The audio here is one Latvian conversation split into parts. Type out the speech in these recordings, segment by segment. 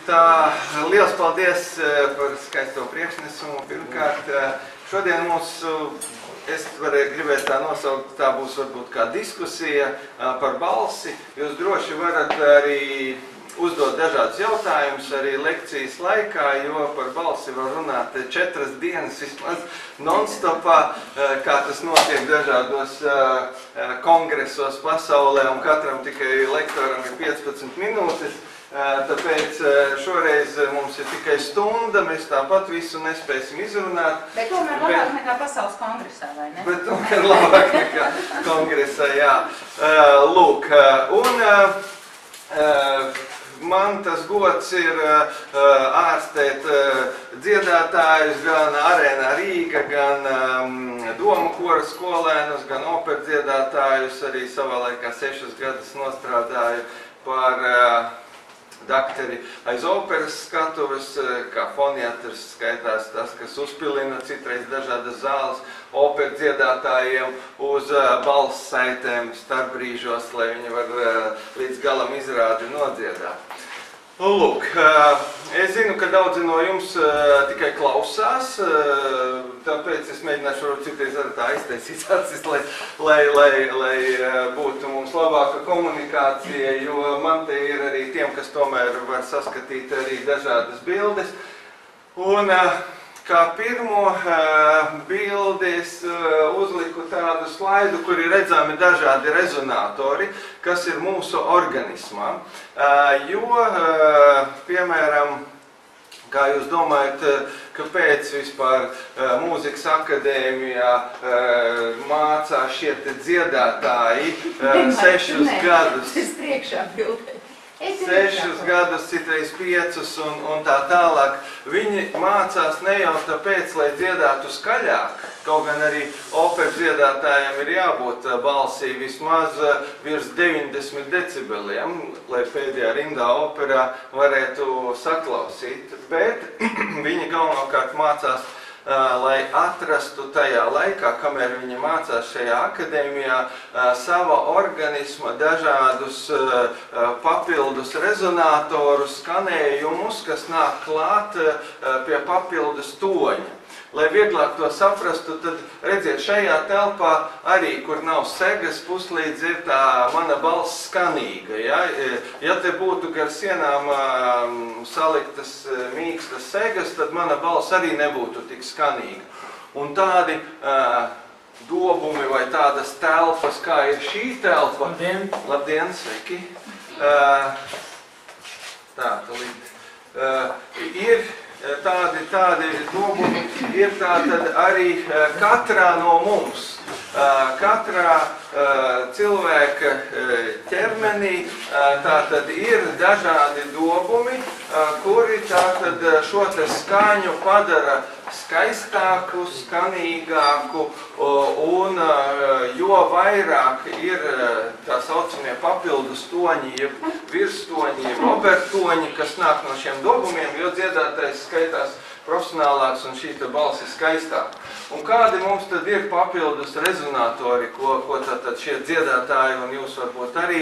Tā, liels paldies par skaisto priekšnesumu. Pirmkārt, šodien mūsu, es gribētu tā nosaukt, tā būs varbūt kā diskusija par balsi. Jūs droši varat arī uzdot dažādus jautājumus arī lekcijas laikā, jo par balsi var runāt 4 dienas vismaz non-stopā, kā tas notiek dažādos kongresos pasaulē, un katram tikai lektoram ir 15 minūtes. Tāpēc šoreiz mums ir tikai stunda, mēs tāpat visu nespēsim izrunāt. Bet tomēr labāk nekā pasaules kongresā, vai ne? Bet tomēr labāk nekā kongresā, jā. Lūk, un man tas gods ir ārstēt dziedātājus, gan Arēnā Rīga, gan Doma kora skolēnus, gan operu dziedātājus. Arī savā laikā 6 gadus nostrādāju par dakteri aiz operas skatuves, kā foniatrs skaitās tas, kas uzpilina citreiz dažādas zāles operu dziedātājiem uz balss saitēm starpbrīžos, lai viņi var līdz galam izrādi nodziedāt. Lūk, es zinu, ka daudzi no jums tikai klausās, tāpēc es mēģināšu varbūt citreiz arī tā aiztaisīt acis, lai būtu mums labāka komunikācija, jo man te ir arī tiem, kas tomēr var saskatīt arī dažādas bildes. Un kā pirmo bildi es uzliku tādu slaidu, kur ir redzami dažādi rezonātori, kas ir mūsu organismā. Jo, piemēram, kā jūs domājat, kāpēc vispār mūzikas akadēmijā mācās šie dziedātāji 6 gadus? Es priekšā bildēju. 6 gadus, citreiz 5 un tā tālāk. Viņi mācās ne jau tāpēc, lai dziedātu skaļāk, kaut gan arī operu dziedātājiem ir jābūt balsī vismaz virs 90 decibeliem, lai pēdējā rindā operā varētu saklausīt, bet viņi galvenokārt mācās, lai atrastu tajā laikā, kamēr viņi mācās šajā akadēmijā, sava organisma dažādus papildus rezonātorus, skanējumus, kas nāk klāt pie papildus toņa. Lai vieglāk to saprastu, tad redziet, šajā telpā arī, kur nav segas, puslīdz ir tā mana balss skanīga. Ja te būtu gar sienām saliktas mīkstas segas, tad mana balss arī nebūtu tik skanīga. Un tādi dobumi vai tādas telpas, kā ir šī telpa. Labdien! Labdien, sveiki! Tā, tūlīt. Ir tādi dobumi, ir tātad arī katrā no mums. Katrā cilvēka ķermenī tātad ir dažādi dobumi, kuri tātad šo te skaņu padara skaistāku, skanīgāku, un jo vairāk ir tā saucamie papildus toņi, jeb virstoņi, jeb obertoņi, kas nāk no šiem dobumiem, jo dziedātājs skaitās profesionālāks un šī balss ir skaistāka. Un kādi mums tad ir papildus rezonātori, ko tātad šie dziedātāji, un jūs varbūt arī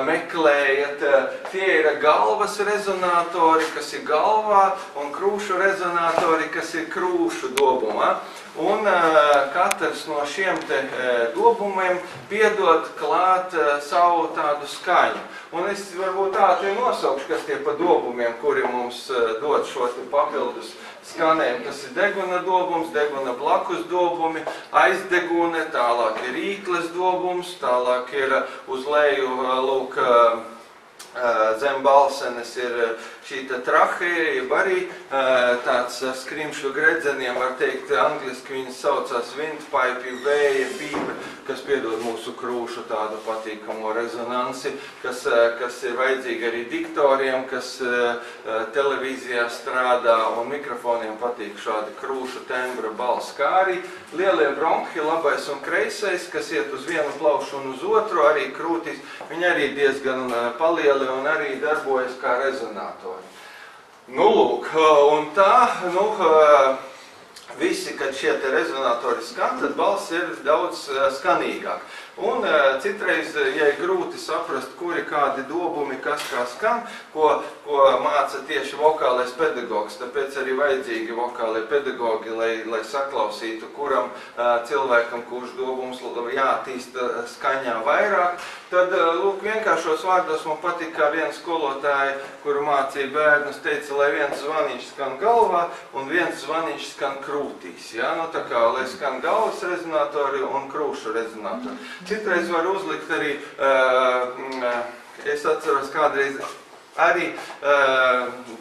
meklējat, tie ir galvas rezonātori, kas ir galvā, un krūšu rezonātori, kas ir krūšu dobumā. Un katrs no šiem te dobumiem piedod klāt savu tādu skaņu. Un es varbūt tā te nosaukšu, kas tie pa dobumiem, kuri mums dod šo te papildus skanējumu. Tas ir deguna dobums, deguna blakus dobumi, aizdegune, tālāk ir īkles dobums, tālāk ir uz leju, lūk, zem balsenes ir šī traheja, jeb arī tāds skrimšļu gredzeniem, var teikt, angliski viņas saucās windpipe, vēja pīpe, kas piedod mūsu krūšu tādu patīkamo rezonansi, kas ir vajadzīgi arī diktoriem, kas televīzijā strādā, un mikrofoniem patīk šādi krūšu tembra balss, kā arī lielie bronhi, labais un kreisais, kas iet uz vienu plaušu un uz otru, arī krūtīs, viņi arī diezgan palieli un arī darbojas kā rezonātori. Nu, lūk, un tā, visi, kad šie te rezonātori skan, tad balss ir daudz skanīgāk. Un citreiz, ja ir grūti saprast, kuri kādi dobumi, kas kā skan, ko māca tieši vokālais pedagogs. Tāpēc arī vajadzīgi vokālie pedagogi, lai saklausītu, kuram cilvēkam, kurš dobums jātīsta skaņā vairāk. Tad, lūk, vienkāršos vārdos man patīk, kā viena skolotāja, kuru mācīja bērnus, teica, lai viens zvaniņš skan galvā un viens zvaniņš skan krūtīs. Ja? Nu, tā kā, lai skan galvas rezonatori un krūšu rezonatori. Citreiz var uzlikt arī, es atceros kādreiz arī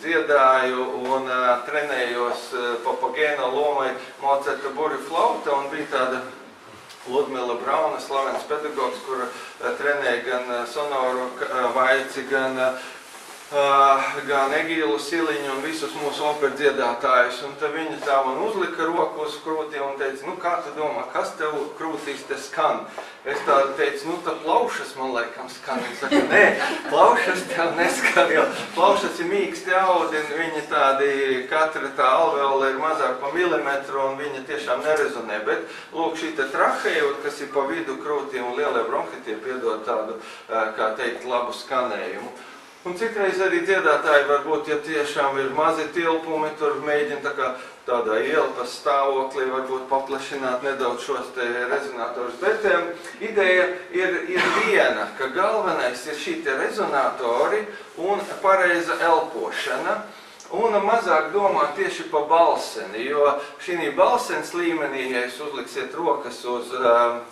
dziedāju un trenējos Papagēna lomai Mocarta burju flauta, un bija tāda Ludmila Brauna, slavens pedagogs, kur trenēja gan Sonoru Vaici, gan Egīlu Siliņu un visus mūsu operu dziedātājus. Un tad viņa tā man uzlika roku uz krūtī un teica, nu kā tu domā, kas tev krūtīs te skan? Es tā teicu, nu tā plaušas man laikam skan. Viņa saka, nē, plaušas tev neskan, jo plaušas ir mīksti audi, viņi tādi, katra tā alveola ir mazāk pa milimetru un viņa tiešām nerezonē. Bet, lūk, šī te traheja, kas ir pa vidu krūtī un lielie bronhitie piedod tādu, kā teikt, labu skanējumu. Un citreiz arī dziedātāji varbūt, ja tiešām ir mazi tilpumi, tur mēģina tādā ielpas stāvoklī varbūt paplašināt nedaudz šos te rezonatorus. Bet ideja ir viena, ka galvenais ir šī te rezonatori un pareiza elpošana. Un mazāk domāt tieši pa balseni, jo šī balsens līmenī, ja jūs uzliksiet rokas uz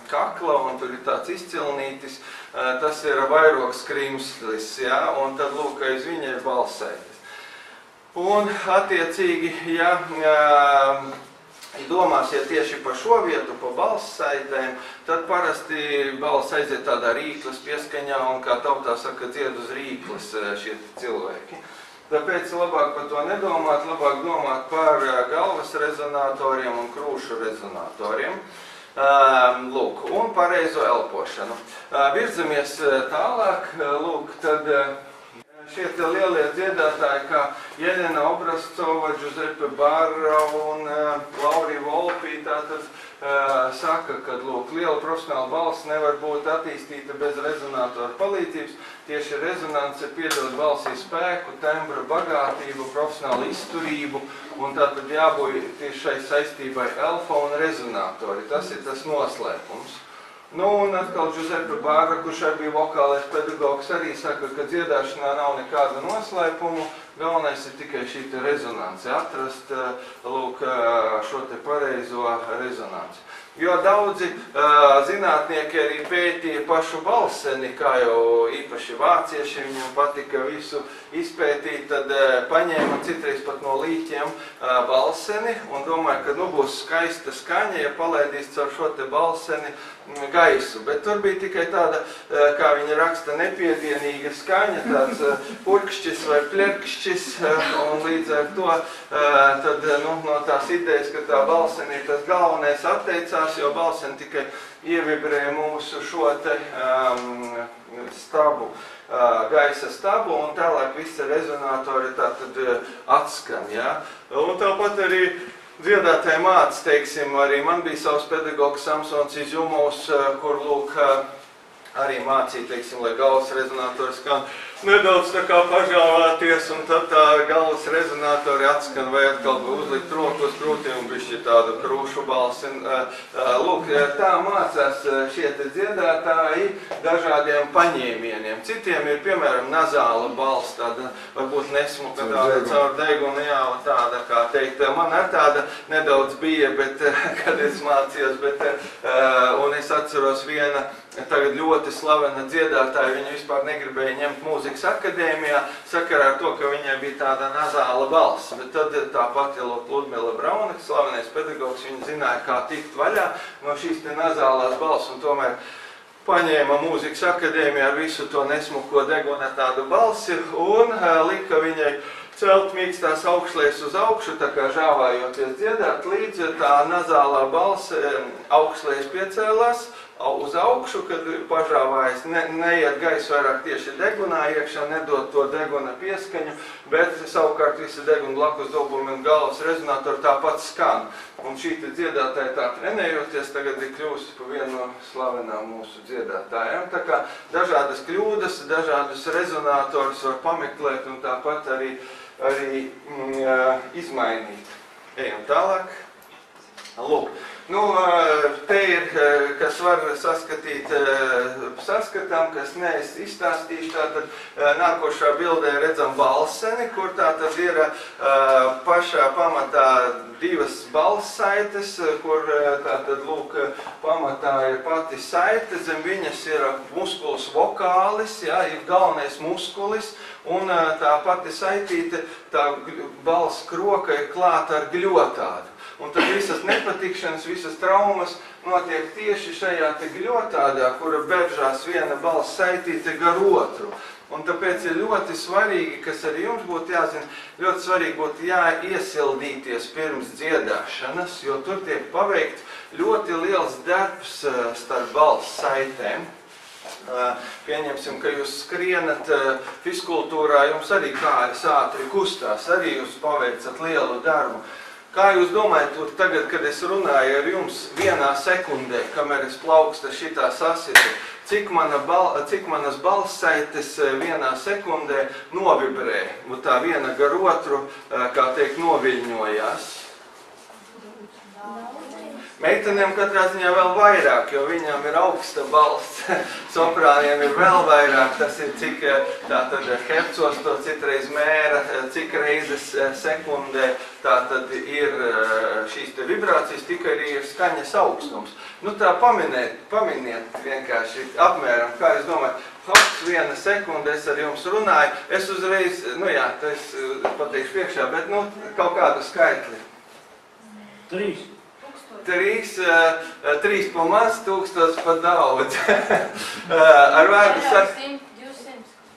kakla un tur ir tāds izcilnītis, tas ir vairogs krimslis, ja, un tad lūk, aiz viņa ir balsētis. Un attiecīgi, ja domāsiet tieši par šo vietu, pa balss saitēm, tad parasti balss aiziet tādā rīklas pieskaņā un, kā tautā saka, dzied uz rīklas šie cilvēki. Tāpēc labāk par to nedomāt, labāk domāt par galvas rezonatoriem un krūšu rezonatoriem. Lūk, un pareizo elpošanu. Virzamies tālāk, lūk, tad šie te lielie dziedātāji, kā Jelena Obrazcova, Giuseppe Barra un Lauri Volpi, tātad saka, ka, lūk, liela profesionāla balss nevar būt attīstīta bez rezonatoru palīdzības. Tieši rezonance piedod balsī spēku, tembra bagātību, profesionālu izturību, un tātad jābūt tieši šai saistībai elfa un rezonatori. Tas ir tas noslēpums. Nu, un atkal Giuseppe Barra, kurš arī bija vokālais pedagogs, arī saka, ka dziedāšanā nav nekāda noslēpumu, galvenais ir tikai šī te rezonance, atrast, lūk, šo te pareizo rezonanci. Jo daudzi zinātnieki arī pētīja pašu balseni, kā jau īpaši vācieši, viņam patika visu izpētīt, tad paņēma citreiz pat no līķiem balseni un domāja, ka nu būs skaista skaņa, ja palaidīs caur šo te balseni gaisu. Bet tur bija tikai tāda, kā viņa raksta, nepiedienīga skaņa, tāds purkšķis vai plerkšķis, un līdz ar to tad, nu, no tās idejas, ka tā balseni ir tas galvenais atteicās, jo balseni tikai ievibrē mūsu šo te stabu, gaisa stabu, un tālāk visi rezonatori tātad atskan, ja. Un tāpat arī dziedātāji māca, teiksim, arī man bija savs pedagogs Samsons Izjumovs, kur, lūk, arī mācīja, teiksim, lai galvas rezonatori skan nedaudz tā kā pažāvāties, un tad tā galvas rezonatori atskan, vai atkal uzlikt roku uz krūtiem un bišķi tādu krūšu balsi. Lūk, tā mācās šie te dziedātāji dažādiem paņēmieniem. Citiem ir, piemēram, nazāla balss, tāda varbūt nesmuka, tāda caur degunu, jā, tāda, kā teikt, man ar tāda nedaudz bija, bet, kad es mācījos, bet, un es atceros viena tagad ļoti slavena dziedātāja, viņa vispār negribēja ņemt mūzikas akadēmijā, sakarā ar to, ka viņai bija tāda nazāla balss. Bet tad tāpat Ludmila Brauna, slavenais pedagogs, viņa zināja, kā tikt vaļā no šīs te nazālās balss, un tomēr paņēma mūzikas akadēmijā ar visu to nesmuko deguna tādu balsi un lika viņai celt mīkstās augšlēs uz augšu, tā kā žāvājoties dziedāt, līdz tā nazālā balss augšlēs piecēlās, uz augšu, kad pažāvājas, neiet gaisa vairāk tieši degunā iekšā, nedod to deguna pieskaņu, bet savukārt visi deguna blakus dobumi un galvas rezonatori tāpat skan. Un šī dziedātāja tā trenējoties tagad ir kļūst par vienu no slavenām mūsu dziedātājiem. Tā kā dažādas kļūdas, dažādus rezonatorus var pameklēt un tāpat arī izmainīt. Ejam tālāk. Lūk, te ir, kas var saskatīt saskatām, kas ne, es izstāstīšu. Tātad nākošā bildē redzam balseni, kur tātad ir pašā pamatā divas balssaites, kur tātad, lūk, pamatā ir pati saite, zem viņas ir muskulis vokālis, jā, ir galvenais muskulis, un tā pati saitīte, tā balss kroka ir klāta ar gļotādu. Un tad visas nepatikšanas, visas traumas notiek tieši šajā te gļotādā, kura beržās viena balss saitīte gar otru. Un tāpēc ir ļoti svarīgi, kas arī jums būtu jāzina, ļoti svarīgi būtu jāiesildīties pirms dziedāšanas, jo tur tiek paveikt ļoti liels darbs starp balss saitēm. Pieņemsim, ka jūs skrienat fiskultūrā, jums arī kājas ātri kustās, arī jūs paveicat lielu darbu. Kā jūs domājat, tagad, kad es runāju ar jums vienā sekundē, kamēr es plauksta šitā sasita, cik manas balssaites vienā sekundē novibrē, un tā viena gar otru, kā teikt, noviļņojās? Meitenēm katrā ziņā vēl vairāk, jo viņām ir augsta balss, soprāniem ir vēl vairāk, tas ir cik tātad hercos to citreiz mēra, cik reizes sekundē tātad ir šīs te vibrācijas, tikai arī ir skaņas augstums. Nu tā paminiet vienkārši apmēram, kā es domāju, hops, viena sekunde es ar jums runāju, es uzreiz, nu jā, es pateikšu priekšā, bet nu kaut kādu skaitli. 3 pa maz, 1000 pa daudz. Ar vārdu saka...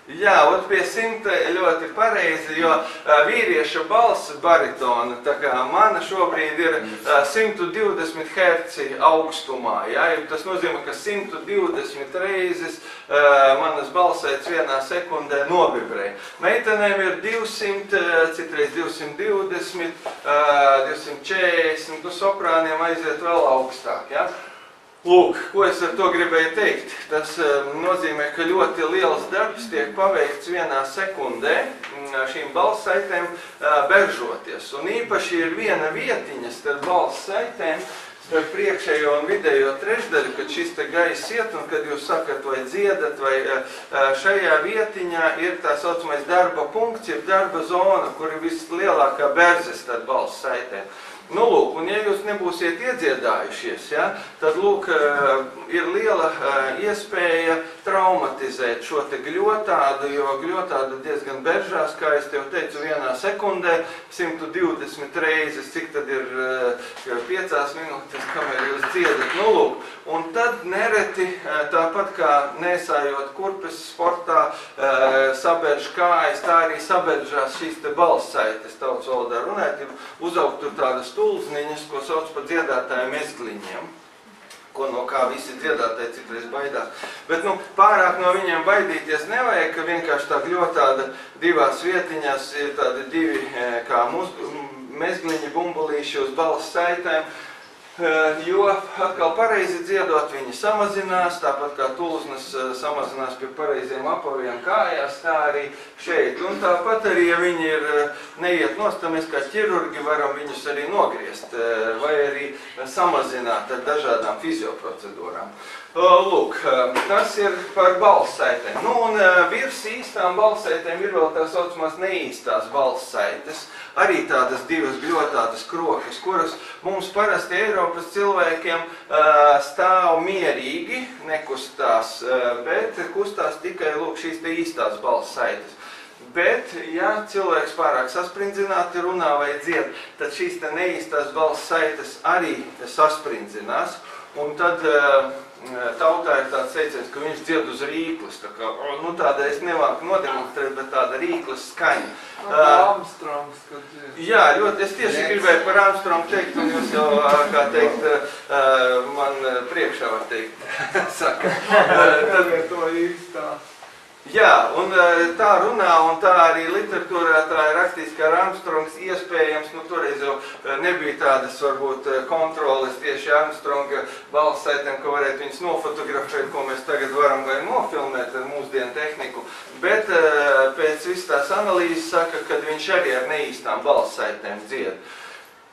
Jā, pie 100 ļoti pareizi, jo vīrieša balss baritona, tā kā mana šobrīd ir 120 Hz augstumā, jā, tas nozīmē, ka 120 reizes manas balsēts vienā sekundē novibrē. Meitenēm ir 200, citreiz 220, 240, nu soprāniem aiziet vēl augstāk, jā. Lūk, ko es ar to gribēju teikt? Tas nozīmē, ka ļoti liels darbs tiek paveikts vienā sekundē šīm balssaitēm beržoties. Un īpaši ir viena vietiņa starp balssaitēm, starp priekšējo un vidējo trešdaļu, kad šis te gaiss iet, un kad jūs sakat vai dziedat, vai šajā vietiņā ir tā saucamais darba punkts, ir darba zona, kur ir vislielākā berze starp balssaitēm. Nu, lūk, un ja jūs nebūsiet iedziedājušies, ja, tad, lūk, ir liela iespēja traumatizēt šo te gļotādu, jo gļotāda diezgan beržās, kā es tev teicu, vienā sekundē, 120 reizes, cik tad ir 5 minūtes, kamēr jūs dziedat, nu, lūk. Un tad nereti, tāpat kā nesājot kurpes sportā, saberž kājas, tā arī saberžās šīs te balssaites, tautas valodā runājot, uzaugt tur tādas tulzniņas, ko sauc par dziedātāju mezgliņiem, no kā visi dziedātāji citreiz baidās. Bet, nu, pārāk no viņiem baidīties nevajag, ka vienkārši tā gļotāda divās vietiņās ir tādi divi kā mezgliņi, bumbulīši uz balss saitēm, jo atkal pareizi dziedot viņi samazinās, tāpat kā tulznas samazinās pie pareiziem apaviem kājās, tā arī šeit. Un tāpat arī, ja viņi ir neiet nost, tad mēs kā ķirurgi varam viņus arī nogriezt, vai arī samazināt ar dažādām fizioprocedūrām. Lūk, tas ir par balssaitēm. Nu, un virs īstām balssaitēm ir vēl tā saucamās neīstās balssaites, arī tādas divas gļotātas krokas, kuras mums parasti Eiropas cilvēkiem stāv mierīgi, nekustās, bet kustās tikai, lūk, šīs te īstās balssaites. Bet, ja cilvēks pārāk sasprindzināti runā vai dzied, tad šīs te neīstās balssaites arī saspringzinās, un tad tautā ir tāds teiciens, ka viņš dzied uz rīkles. Tā kā, nu tāda es nevāku nodemonstrēt, bet tāda rīkles skaņa. Armstrongs, kad dzied. Jā, ļoti, es tieši gribēju par Armstrongu teikt, un jūs jau, kā teikt, man priekšā var teikt, saka. Tad to īstā. Jā, un tā runā, un tā arī literatūrā tā ir rakstīts, ka Armstrongs iespējams, nu toreiz jau nebija tādas varbūt kontroles tieši Armstronga balssaitēm, ka varētu viņus nofotografēt, ko mēs tagad varam vai nofilmēt ar mūsdienu tehniku, bet pēc viss tās analīzes saka, ka viņš arī ar neīstām balssaitēm dzied.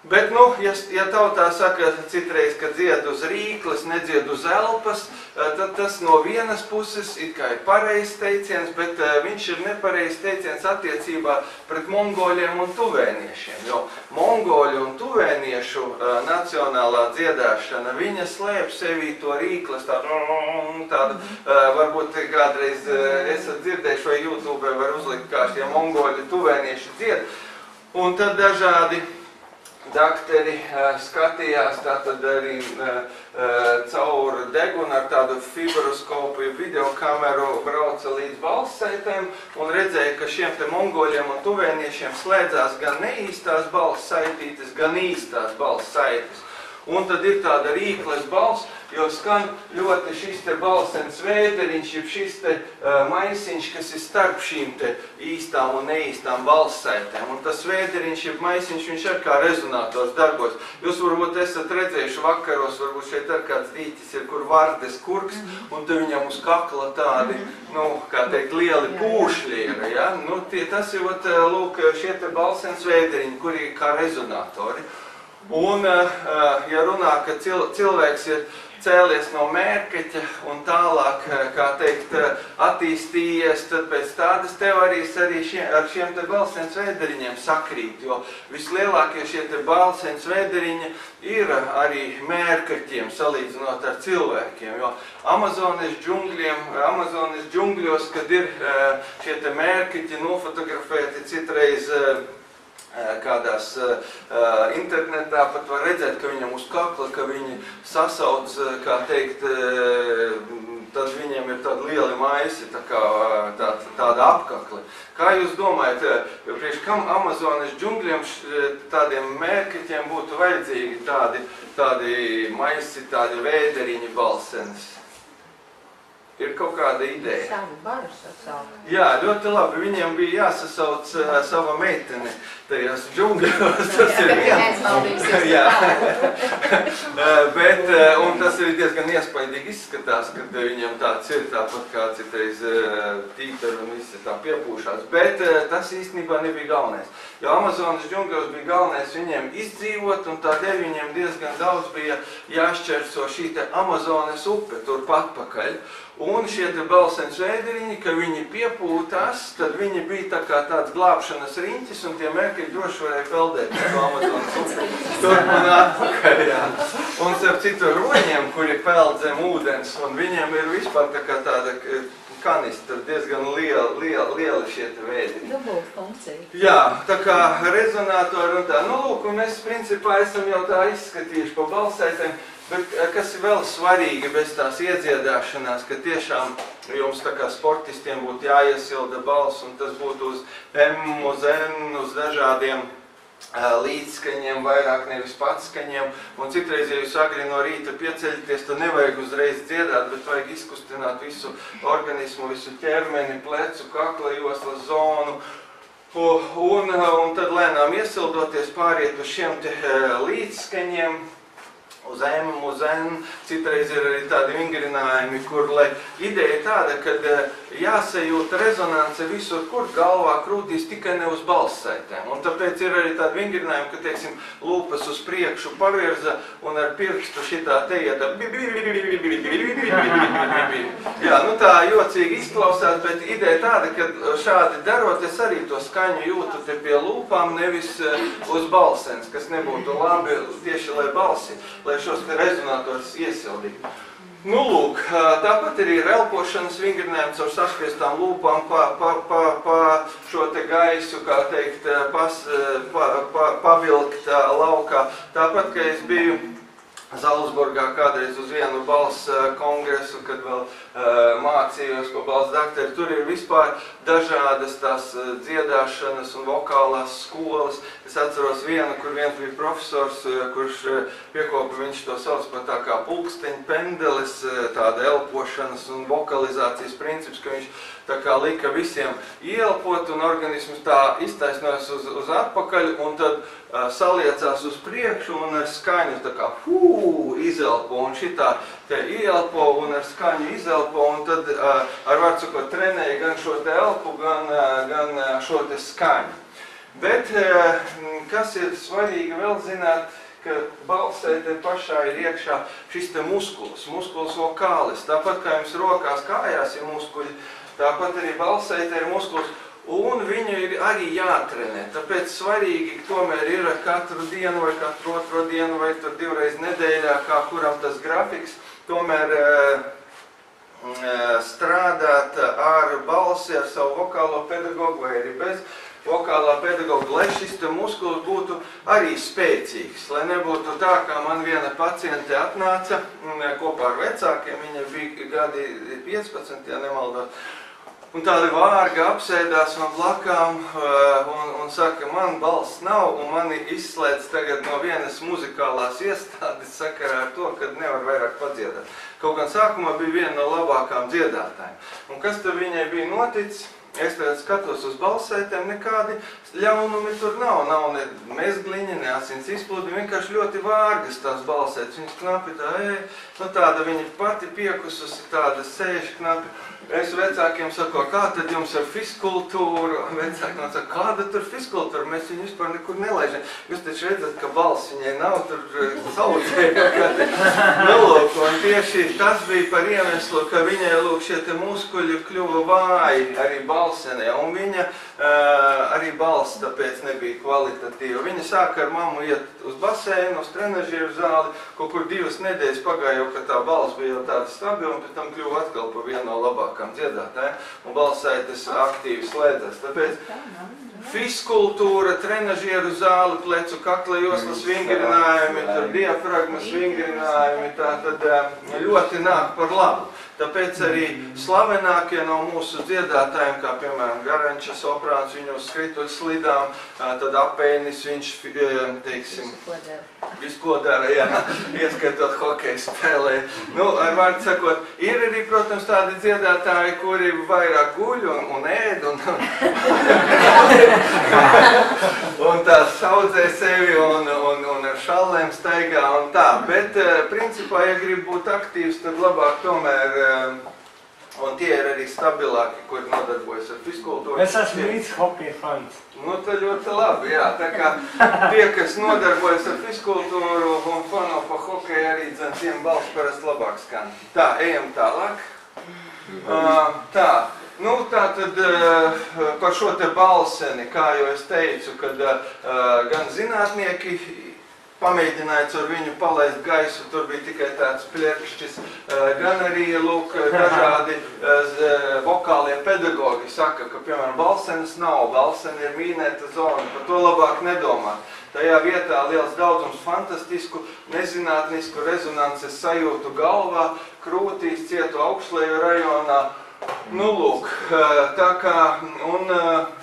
Bet, nu, ja tautā saka citreiz, ka dzied uz rīkles, nedzied uz elpas, tad tas no vienas puses it kā ir pareizs teiciens, bet viņš ir nepareizs teiciens attiecībā pret mongoļiem un tuvēniešiem. Jo mongoļu un tuvēniešu nacionālā dziedāšana, viņa slēp sevī to rīkles, tādu varbūt kādreiz esat dzirdējuši vai YouTube var uzlikt, kā šie mongoļu tuvēnieši dzied, un tad dažādi dakteri skatījās tātad arī caur degunu ar tādu fibroskopu videokameru brauca līdz balssaitēm un redzēja, ka šiem te mongoļiem un tuvēniešiem slēdzās gan neīstās balssaitītes, gan īstās balssaites. Un tad ir tāda rīkles balss, jo skan ļoti šis te balsens vēderiņš, jeb šis te maisiņš, kas ir starp šīm te īstām un neīstām balssaitēm. Un tas vēderiņš, jeb maisiņš, viņš ar kā rezonators darbos. Jūs varbūt esat redzējuši vakaros, varbūt šeit ar kāds dīķis ir, kur vardes kurks, un te viņam uz kakla tādi, nu, kā teikt, lieli pūšļi ir, ja? Nu, tas ir, lūk, šie te balsens vēderiņi, kuri ir kā rezonatori. Un, ja runā, ka cilvēks ir cēlies no mērkeķa un tālāk, kā teikt, attīstījies, tad pēc tādas teorijas arī ar šiem te balsens vēderiņiem sakrīt, jo vislielākie šie te balsens vēderiņi ir arī mērkeķiem salīdzinot ar cilvēkiem, jo Amazonas džungļos, kad ir šie te mērkeķi nofotografēti citreiz kādās internetā pat var redzēt, ka viņam uz kakla, ka viņi sasauc, kā teikt, tad viņiem ir tādi lieli maisi, tāda apkakli. Kā jūs domājat, priekš kam Amazonas džungļiem tādiem mērkeķiem būtu vajadzīgi tādi maisi, tādi vēderiņi balsenes? Ir kaut kāda ideja. Savu baru sasaukt. Jā, ļoti labi. Viņiem bija jāsasauc sava meitene tajās džungļos. Tas ir viens. Jā. Bet, un tas ir diezgan iespaidīgi izskatās, kad viņiem tāds ir, tāpat kā citreiz tītari un visi tā piepūšās. Bet tas īstenībā nebija galvenais. Jo Amazonas džungļos bija galvenais viņiem izdzīvot, un tādēļ viņiem diezgan daudz bija jāšķērso šī te Amazonas upe turpat pakaļ. Un šie te balsens vēderiņi, ka viņi piepūtās, tad viņi bija tā kā tāds glābšanas riņķis, un tie mērķi droši varēja peldēt to Amazonas upi. Turp un atpakaļ, jā. Un starp citu roņiem, kuri peld zem ūdens, un viņiem ir vispār tā kā tāda kanistra, diezgan liela šie te vēderiņi. Dubult funkcija. Jā, tā kā rezonatori un tā. Nu, lūk, un mēs principā esam jau tā izskatījuši pa balssaitēm. Bet kas ir vēl svarīgi bez tās iedziedāšanās, ka tiešām jums tā kā sportistiem būtu jāiesilda balss, un tas būtu uz M, uz N, uz dažādiem līdzskaņiem, vairāk nevis patskaņiem. Un citreiz, ja jūs agri no rīta pieceļaties, tad nevajag uzreiz dziedāt, bet vajag izkustināt visu organismu, visu ķermeni, plecu, kakla joslas zonu. Un tad lēnām iesildoties pāriet uz šiem te līdzskaņiem, uz M, uz N, citreiz ir arī tādi vingrinājumi, kur ideja ir tāda, ka jāsajūt rezonance visur, kur galvā krūtīs, tikai ne uz balssaitēm. Un tāpēc ir arī tādi vingrinājumi, ka, teiksim, lūpas uz priekšu pavirza un ar pirkstu šitā te iet. Jā, nu tā jocīgi izklausās, bet ideja tāda, ka šādi darot, es arī to skaņu jūtu te pie lūpām, nevis uz balsens, kas nebūtu labi tieši, lai balsi, lai šos te rezonators iesildītu. Nu, lūk, tāpat arī ir elpošanas vingrinājums ar saspiestām lūpām pa šo te gaisu, kā teikt, pavilkt laukā. Tāpat, ka es biju Zalcburgā kādreiz uz vienu balss kongresu, kad vēl mācījos pa balss dakteru. Tur ir vispār dažādas tās dziedāšanas un vokālās skolas. Es atceros vienu, kur viens bija profesors, kurš piekopa, viņš to sauc par tā kā pulksteņu pendeles, tāda elpošanas un vokalizācijas princips, ka viņš tā kā lika visiem ieelpot un organisms tā iztaisnojas uz atpakaļ un tad saliecās uz priekšu un ar skaņu tā kā izelpo un šitā te ieelpo un ar skaņu izelpo un tad ar vārdu sakot trenēja gan šo te elpu, gan šo te skaņu. Bet kas ir svarīgi vēl zināt, ka balsē te pašā ir iekšā šis te muskuls vokālis. Tāpat kā jums rokās, kājās ir muskuļi, tāpat arī balsē te ir muskuls. Un viņu ir arī jātrenē, tāpēc svarīgi tomēr ir katru dienu vai katru otro dienu vai tur 2 reizes nedēļā, kā kuram tas grafiks, tomēr strādāt ar balsi, ar savu vokālo pedagogu vai arī bez vokālā pedagoga, lai šis te muskuls būtu arī spēcīgs, lai nebūtu tā, kā man viena paciente atnāca kopā ar vecākiem, viņa bija gadi 15, ja nemaldot. Un tādi vārga apsēdās man blakām un saka, man balss nav un mani izslēdz tagad no vienas muzikālās iestādes sakarā ar to, kad nevar vairāk padziedāt. Kaut gan sākumā bija viena no labākām dziedātājiem. Un kas tad viņai bija noticis? Es tagad skatos uz balsētēm, nekādi ļaunumi tur nav ne mezgliņa, ne asins izplūdi, vienkārši ļoti vārgas tās balsētas. Viņas knapi tāda viņa pati piekususi, tāda sēž knapi. Es vecākiem saku, kā tad jums ar fiskultūru? Vecāki man saka, kāda tur fiskultūra? Mēs viņu vispār nekur nelaižam. Jūs taču redzat, ka balss viņai nav tur saucēja, kādi nelūk. Un tieši tas bija par iemeslu, ka viņai lūk šie te muskuļi kļuva vāji arī balsenē. Un viņa arī balss tāpēc nebija kvalitatīva. Viņa sāka ar mammu iet uz baseinu, uz trenažieru zāli. Kaut kur 2 nedēļas pagāja, ka tā balss bija jau tāda stabila, un pēc tam kļuva atkal par vienu no labākām dziedātājiem, un balsētas aktīvi slēdzas. Tāpēc fiskultūra, trenažieru zāli, plecu kakla joslas vingrinājumi, tur diafragmas vingrinājumi, tā tad ļoti nāk par labu. Tāpēc arī slavenākie no mūsu dziedātājiem, kā piemēram Garanča soprāns, viņu uz skrituļu slidām, tad Apēnis viņš, teiksim, visu ko dara, jā, ieskaitot hokeju spēlē. Nu, ar vārdu sakot, ir arī, protams, tādi dziedātāji, kuri vairāk guļ un ēd un tā saudzē sevi un ar šallēm staigā un tā. Bet, principā, ja grib būt aktīvs, tad labāk tomēr un tie ir arī stabilāki, kuri nodarbojas ar fiskultūru. Es esmu līdz hokeja fans. Nu, tā ļoti labi, jā. Tā kā tie, kas nodarbojas ar fiskultūru un fano pa hokeju, arī tiem balss parasti labāk skan. Tā, ejam tālāk. Tā, nu tā tad par šo te balseni, kā jau es teicu, kad gan zinātnieki pamēģinājot ar viņu palaist gaisu, tur bija tikai tāds pļerkšķis, gan arī, lūk, dažādi vokālie pedagogi saka, ka, piemēram, balsenes nav, balsene ir mīnēta zona, par to labāk nedomāt. Tajā vietā liels daudzums fantastisku, nezinātnisku rezonances sajūtu galvā, krūtīs, cietu augšlēju rajonā. Nu, lūk, tā kā, un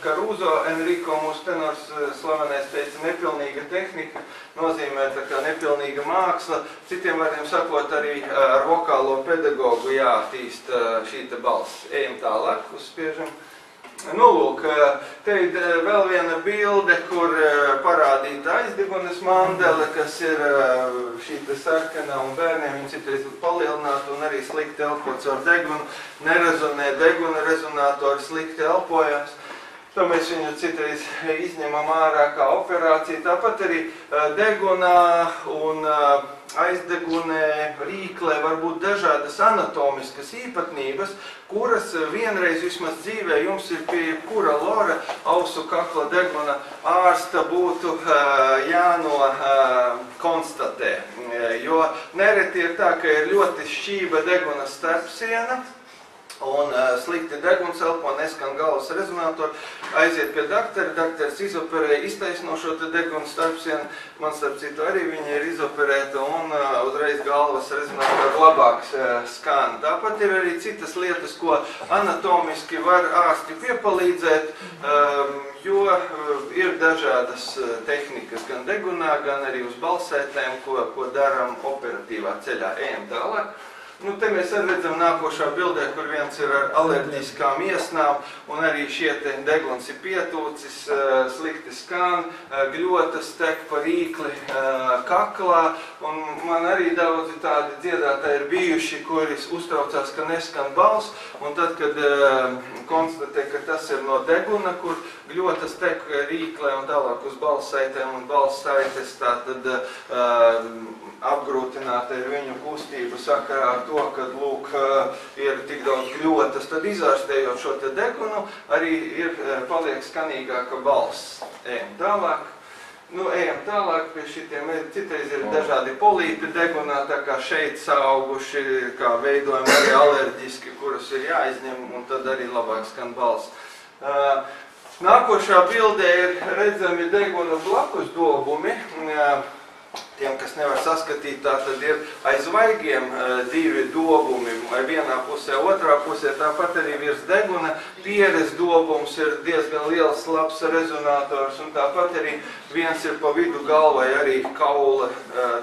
Caruso Enrico, mūsu tenors slavenais, teica, nepilnīga tehnika nozīmē tā kā nepilnīga māksla. Citiem vārdiem sakot, arī ar vokālo pedagogu jātīst šī te balss. Ejam tālāk, uzspiežam. Nu, lūk, te ir vēl viena bilde, kur parādīta aizdegunes mandele, kas ir šī te sarkanā, un bērniem viņi citreiz palielinātu un arī slikti elpots ar degunu. Nerezonē deguna, rezonātori slikti elpojams. To mēs viņu citreiz izņemam ārā kā operāciju. Tāpat arī degunā un aizdegunē, rīklē var būt dažādas anatomiskas īpatnības, kuras vienreiz vismaz dzīvē jums ir pie jebkura lora, ausu kakla deguna ārsta būtu jānokonstatē. Jo nereti ir tā, ka ir ļoti šķība deguna starpsiena, un slikti degunselpo, neskan galvas rezonatori, aiziet pie dakteru, dakteris izoperē, iztaisno šo te degunu starpsienu, man starp citu arī viņa ir izoperēta un uzreiz galvas rezonatori labāks skan. Tāpat ir arī citas lietas, ko anatomiski var ārsti piepalīdzēt, jo ir dažādas tehnikas gan degunā, gan arī uz balsētēm, ko daram operatīvā ceļā. Ejam tālāk. Nu, te mēs arī redzam nākošā bildē, kur viens ir ar alerģiskām iesnām, un arī šie te deguns ir pietūcis, slikti skan, gļotas tek pa rīkli kaklā, un man arī daudzi tādi dziedātāji ir bijuši, kuri uztraucās, ka neskan balss, un tad, kad konstatē, ka tas ir no deguna, kur gļotas tek rīklē un tālāk uz balssaitēm un balssaites, tātad apgrūtināta ir viņu kustību sakarā ar to, kad, lūk, ir tik daudz gļotas, tad izārstējot šo te degunu, arī paliek skanīgāka balss. Ejam tālāk. Nu, ejam tālāk pie šitiem, citreiz ir dažādi polīpi degunā, tā kā šeit sauguši, kā veidojumi arī alerģiski, kurus ir jāizņem, un tad arī labāk skan balss. Nākošā bildē ir redzami deguna blakus dobumi. Tiem, kas nevar saskatīt, tā tad ir aiz vaigiem divi dobumi, vienā pusē, otrā pusē, tāpat arī virs deguna pieres dobums ir diezgan liels, labs rezonators, un tāpat arī viens ir pa vidu galvai arī kaula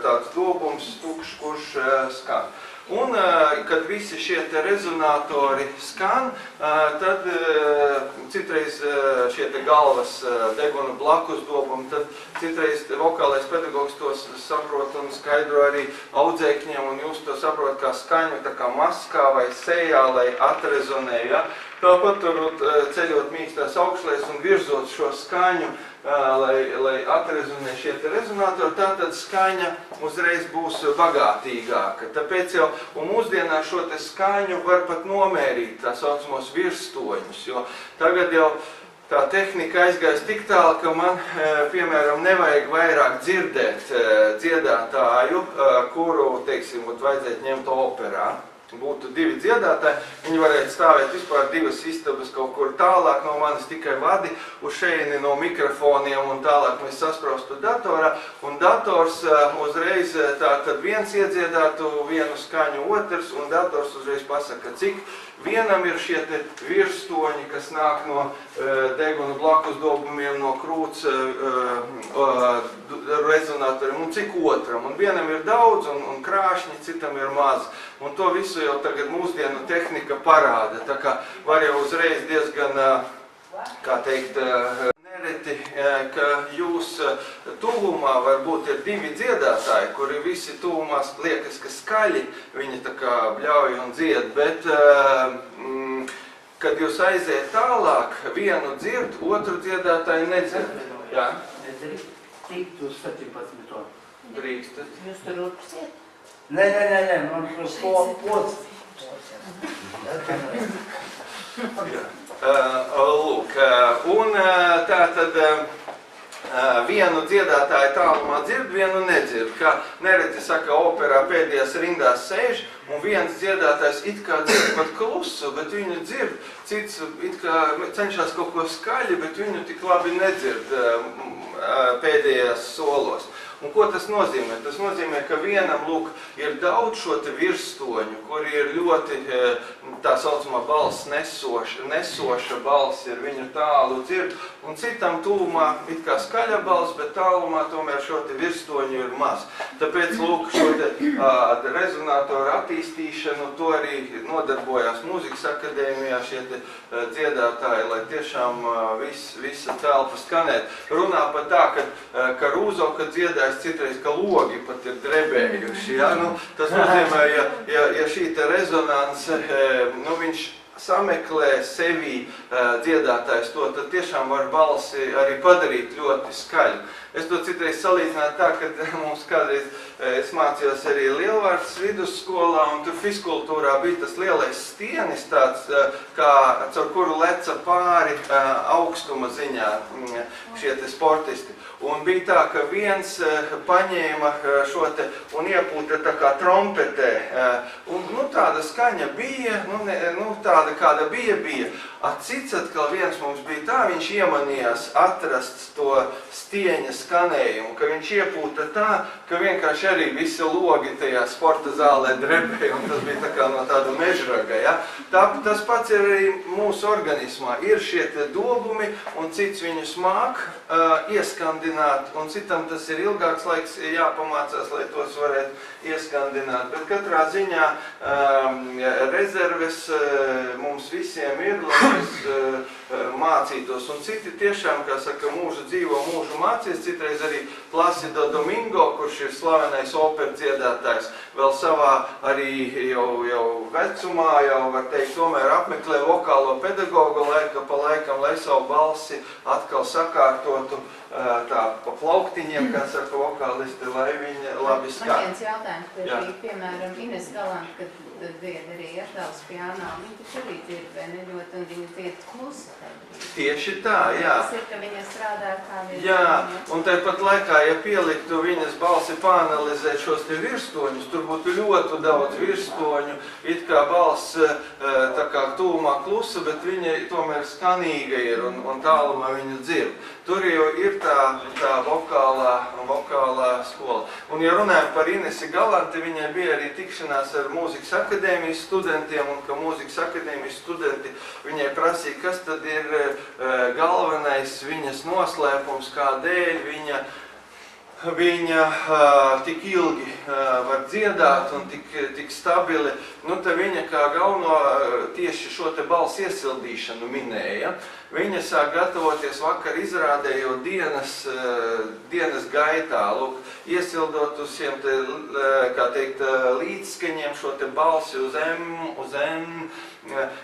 tāds dobums, tukšs, kurš skan. Un, kad visi šie te rezonatori skan, tad citreiz šie te galvas deguna blakus dobumi, tad citreiz vokālais pedagogs tos saprot un skaidro arī audzēkņiem, un jūs to saprot kā skaņu, tā kā maskā vai sejā, lai atrezonē, ja? Tāpat turot ceļot mīkstās augšlēs un virzot šo skaņu, lai atrezonē šie te rezonatori, tātad skaņa uzreiz būs bagātīgāka. Tāpēc jau mūsdienā šo te skaņu var pat nomērīt, tā saucamos virstoņus, jo tagad jau tā tehnika aizgājas tik tālu, ka man, piemēram, nevajag vairāk dzirdēt dziedātāju, kuru, teiksim, vajadzētu ņemt operā. Būtu divi dziedātāji, viņi varētu stāvēt vispār divas istabas kaut kur tālāk no manis, tikai vadi uz šeini no mikrofoniem un tālāk mēs saspraustu datorā. Un dators uzreiz tātad viens iedziedātu vienu skaņu otrs, un dators uzreiz pasaka, cik vienam ir šie te virstoņi, kas nāk no deguna blakus dobumiem, no krūts rezonatoriem, un cik otram. Un vienam ir daudz un krāšņi, citam ir maz. Un to visu jau tagad mūsdienu tehnika parāda. Tā kā var jau uzreiz diezgan, kā teikt, nereti, ka jūs tuvumā varbūt ir divi dziedātāji, kuri visi tuvumā liekas, ka skaļi viņi tā kā bļauj un dzied, bet kad jūs aiziet tālāk, vienu dzird, otru dziedātāju nedzird. Jā? Nedrīkst tikt uz 17. Drīkstat. Jūs tur rupsiet? Nē, man pods. Lūk, un tā tad vienu dziedātāju tālumā dzird, vienu nedzird. Kā nereti saka, operā pēdējās rindās sēž, un viens dziedātājs it kā dzird pat klusu, bet viņu dzird. Cits it kā cenšas kaut ko skaļi, bet viņu tik labi nedzird pēdējās solos. Un ko tas nozīmē? Tas nozīmē, ka vienam, lūk, ir daudz šo te virstoņu, kuri ir ļoti tā saucamā balss nesoša balss, ir viņu tālu dzird, un citam tūmā it kā skaļa balss, bet tālumā tomēr šo te virstoņu ir maz. Tāpēc, lūk, šo te rezonatoru attīstīšanu, to arī nodarbojās mūzikas akadēmijā šie te dziedātāji, lai tiešām visa telpa skanēt. Runā par tā, ka Rūzo, kad dziedāja, citreiz, ka logi pat ir drebējuši. Ja? Nu, tas nozīmē, ja šī te rezonanse, viņš sameklē sevī dziedātājs to, tad tiešām var balsi arī padarīt ļoti skaļu. Es to citreiz salīdzināju tā, ka mums kādreiz, es mācījos arī Lielvārdas vidusskolā, un tur fiskultūrā bija tas lielais stienis tāds, caur kuru leca pāri augstuma ziņā šie te sportisti. Un bija tā, ka viens paņēma šo te un iepūta tā kā trompetē. Un, tāda skaņa bija, tāda tāda, kāda bija. Cits atkal viens mums bija tā, viņš iemanījās atrast to stieņa skanējumu, ka viņš iepūta tā, ka vienkārši arī visi logi tajā sporta zālē drebēja, un tas bija tā kā no tāda mežraga, ja? Tas pats ir arī mūsu organismā. Ir šie te dobumi, un cits viņus māk ieskandināt, un citam tas ir ilgāks laiks jāpamācās, lai tos varētu ieskandināt. Bet katrā ziņā rezerves mums visiem ir, lai mēs mācītos. Un citi tiešām, kā saka, mūžu dzīvo, mūžu mācīs. Citreiz arī Placido Domingo, kurš ir slavenais operu dziedātājs, vēl savā arī jau vecumā, jau var teikt, tomēr apmeklē vokālo pedagogu laika pa laikam, lai savu balsi atkal sakārtotu tā pa plauktiņiem, kā saka vokālisti, lai viņi labi skan. Man viens jautājums par šī, piemēram, Ines Galante, kad dzied arī Erdāls pianā, viņa taču arī dzied, vai ne, ļoti, un viņa dzied klusi. Tieši tā, jā. Tas ir, ka viņa strādā kā viņa. Jā, un tāpat laikā, ja pieliktu viņas balsi pāanalizēt šos te virstoņus, tur būtu ļoti daudz virstoņu, it kā balss tā kā tūmā klusa, bet viņa tomēr skanīga ir un tālumā viņu dzird. Tur jau ir tā vokālā skola. Un ja runājam par Inesi Galanti, viņai bija arī tikšanās ar mūzikas akadēmijas studentiem, un ka mūzikas akadēmijas studenti viņai prasīja, kas tad ir galvenais viņas noslēpums, kādēļ viņa tik ilgi var dziedāt un tik stabili. Nu, te viņa kā galveno tieši šo te balss iesildīšanu minēja. Viņa sāk gatavoties vakar izrādē jau dienas gaitā, lūk, iesildot uz šiem te, kā teikt, līdzskaņiem šo te balsi uz M.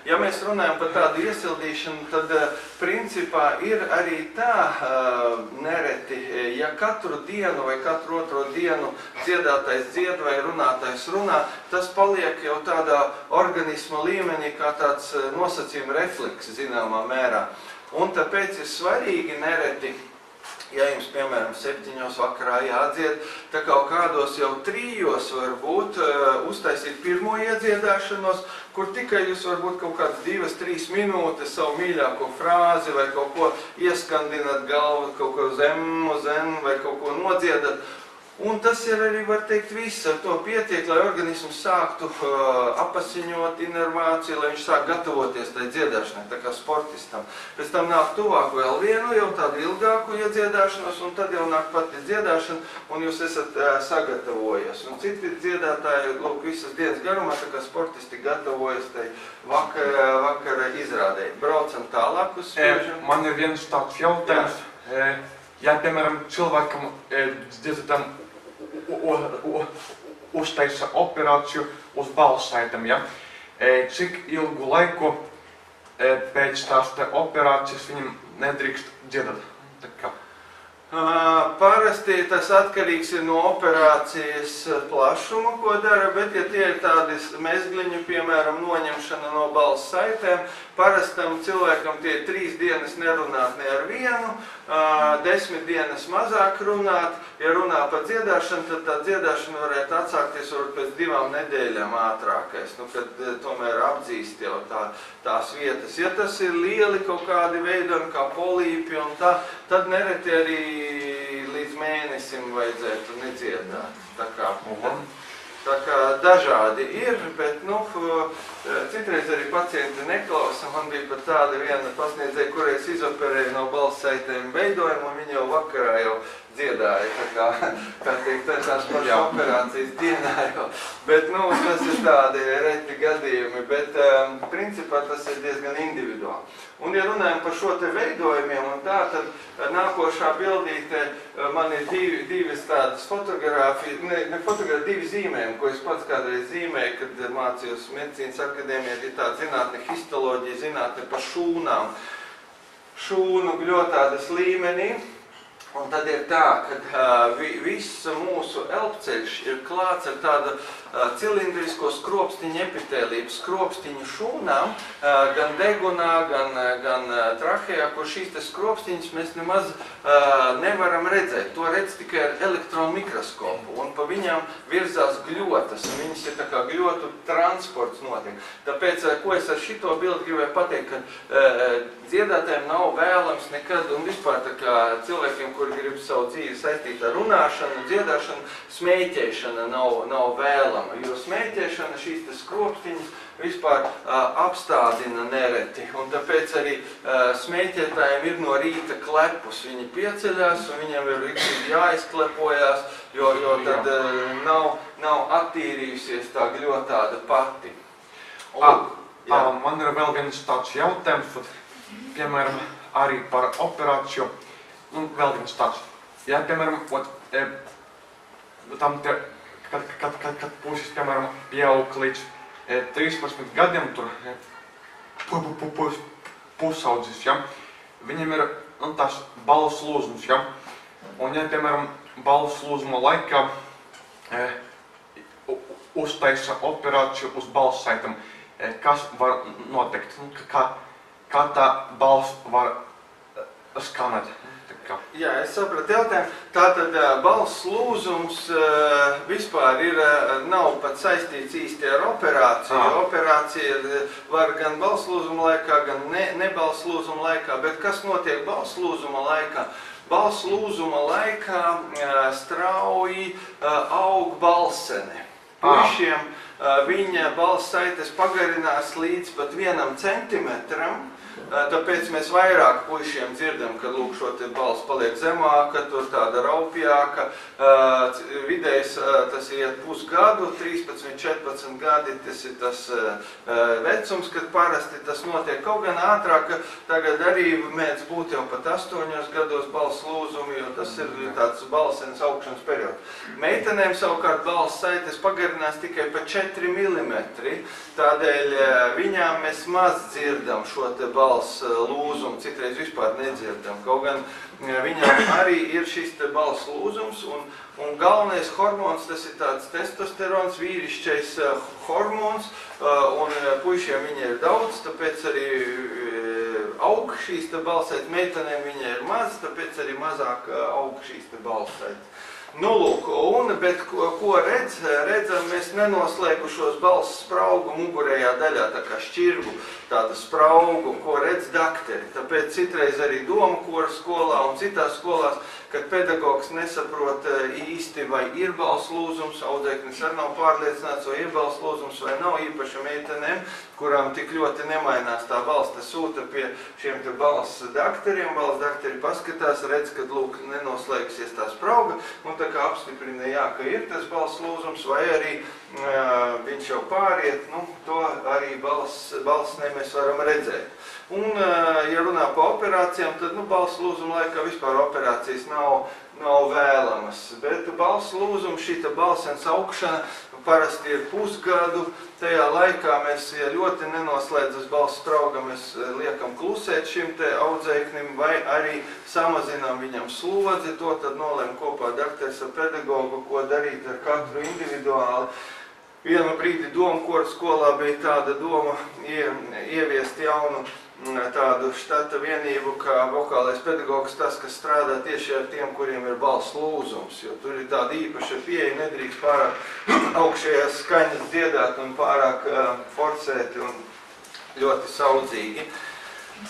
Ja mēs runājam par tādu iesildīšanu, tad principā ir arī tā nereti, ja katru dienu vai katru otro dienu dziedātais dzied vai runātais runā, tas paliek jau tādā organisma līmenī kā tāds nosacījuma refleks zināmā mērā. Un tāpēc ir svarīgi nereti, ja jums, piemēram, 7 vakarā jādzied, tā kaut kādos jau 3 varbūt uztaisīt pirmo iedziedāšanos, kur tikai jūs varbūt kaut kādas 2-3 minūtes savu mīļāko frāzi vai kaut ko ieskandināt galvu, kaut ko uz M vai kaut ko nodziedat. Un tas ir arī, var teikt, viss. Ar to pietiek, lai organisms sāktu apasiņot inervāciju, lai viņš sāk gatavoties tai dziedāšanai, tā kā sportistam. Pēc tam nāk tuvāk vēl vienu, jau tādu ilgāku iedziedāšanos, un tad jau nāk pati dziedāšana, un jūs esat sagatavojies. Un citi dziedātāji, lūk, visas dienas garumā, tā kā sportisti gatavojas tai vakara izrādēji. Braucam tālāk uz spiežam. Man ir viens tāds jautājums. Ja, piemēram, cilvēkam dziedātam uztaisa operāciju uz balssaitēm, ja? Cik ilgu laiku pēc tās operācijas viņam nedrīkst dziedāt? Parasti tas atkarīgs ir no operācijas plašuma, ko dara, bet ja tie ir tādi mezgliņu, piemēram, noņemšana no balss saitēm, parastam cilvēkam tie 3 dienas nerunāt ne ar vienu, 10 dienas mazāk runāt. Ja runā par dziedāšanu, tad tā dziedāšana varētu atsākties pēc 2 nedēļām ātrākais, nu, kad tomēr apdzīst jau tās vietas. Ja tas ir lieli kaut kādi veidojumi, kā polīpi un tā, tad nereti arī līdz mēnesim vajadzētu nedziedāt. Tā kā dažādi ir, bet, nu, citreiz arī pacienti neklausa. Man bija pat tāda viena pasniedzēja, kureiz izoperēja no balss saitēm veidojumu, un viņa jau vakarā jau dziedāja, kā teikt, tās pašas operācijas dienā jau. Bet, nu, tas ir tādi reti gadījumi, bet principā tas ir diezgan individuāli. Un, ja runājam par šo te veidojumiem un tā, tad nākošā bildīte man ir divas tādas fotogrāfijas, divi zīmējumi, ko es pats kādreiz zīmēju, kad mācījos medicīnas akadēmijā, ir tāda zinātne histoloģija, zinātne par šūnām. Šūnu gļotādas līmenī. Un tad ir tā, ka viss mūsu elpceļš ir klāts ar tādu cilindrisko skropstiņu epitēlību, skropstiņu šūnām, gan degunā, gan trahejā, kur šīs te skropstiņas mēs nemaz nevaram redzēt. To redz tikai ar elektronu mikroskopu, un pa viņām virzās gļotas, un viņas ir tā kā gļotu transports notiek. Tāpēc, ko es ar šito bildi gribēju pateikt, ka dziedātājiem nav vēlams nekad, un vispār tā kā cilvēkiem, kuri grib savu dzīvi saistīt ar runāšanu, dziedāšanu, smēķēšana nav vēlama, jo smēķēšana šīs te skropstiņas vispār apstādina nereti, un tāpēc arī smēķētājiem ir no rīta klepus. Viņi pieceļās, un viņiem ir jāizklepojās, jo tad nav attīrījusies tā gļotāda pati. Man ir vēl viens tāds jautājums, piemēram, arī par operāciju. Vēl viens tāds. Ja, piemēram, kad puisis, piemēram, pieaug līdz 13 gadiem, tur pusaudzis, ja, viņam ir tās balss lūzums, ja, un ja, piemēram, balss lūzuma laikā uztaisa operāciju uz balss saitam, kas var notikt, kā tā balss var skanēt? Jā, es sapratu jautājumu. Tātad balss lūzums vispār nav pat saistīts īsti ar operāciju. Operācija var gan balss lūzuma laikā, gan ne balss lūzuma laikā, bet kas notiek balss lūzuma laikā? Balss lūzuma laikā strauji aug balsene. Puišiem viņa balss saites pagarinās līdz pat 1 centimetram. Tāpēc mēs vairāk puišiem dzirdam, ka lūk šo te balss paliek zemāka, tur tāda raupjāka. Vidējs tas iet pusgadu, 13, 14 gadi, tas ir tas vecums, kad parasti tas notiek. Kaut gan ātrāk, tagad arī mēdz būt jau pat 8 gados balss lūzumi, jo tas ir tāds balsenes augšanas periods. Meitenēm savukārt balss saites pagarinās tikai pa 4 mm, tādēļ viņām mēs maz dzirdam šo te balss lūzumu, citreiz vispār nedzirdam. Kaut gan viņām arī ir šis te balss lūzums, un galvenais hormons, tas ir tāds testosterons, vīrišķais hormons, un puišiem viņa ir daudz, tāpēc arī aug šīs te balsaites, meitenēm viņa ir maz, tāpēc arī mazāk aug šīs te balsaites. Nu, lūk, bet ko redzam, mēs nenoslēgušos balss spraugu mugurējā daļā, tā kā šķirgu, tādu spraugu, ko redz dakteri. Tāpēc citreiz arī domu kora skolā un citās skolās, kad pedagogs nesaprot īsti, vai ir balss lūzums, audzēknis arī nav pārliecināts, vai ir balss lūzums, vai nav, īpaši meitenēm, kurām tik ļoti nemainās tā balss, tas sūta pie šiem te balss dakteriem, balss dakteri paskatās, redz, kad lūk nenoslēgsies tā sprauga, un tā kā apstiprina, jā, ka ir tas balss lūzums, vai arī viņš jau pāriet, nu, to arī balsnē mēs varam redzēt. Un, ja runā par operācijām, tad, balss lūzuma laikā vispār operācijas nav vēlamas, bet balss lūzuma, šīta balsenes augšana parasti ir pusgadu. Tajā laikā mēs, ja ļoti nenoslēdzas balss sprauga, mēs liekam klusēt šim te audzēknim vai arī samazinām viņam slodzi, to tad nolem kopā dakteris ar pedagogu, ko darīt ar katru individuāli. Vienu brīdi domu kora skolā bija tāda doma ieviest jaunu tādu štata vienību, kā vokālais pedagogs, tas, kas strādā tieši ar tiem, kuriem ir balss lūzums, jo tur ir tāda īpaša pieeja, nedrīkst pārāk augšējās skaņas dziedāt un pārāk forcēt un ļoti saudzīgi.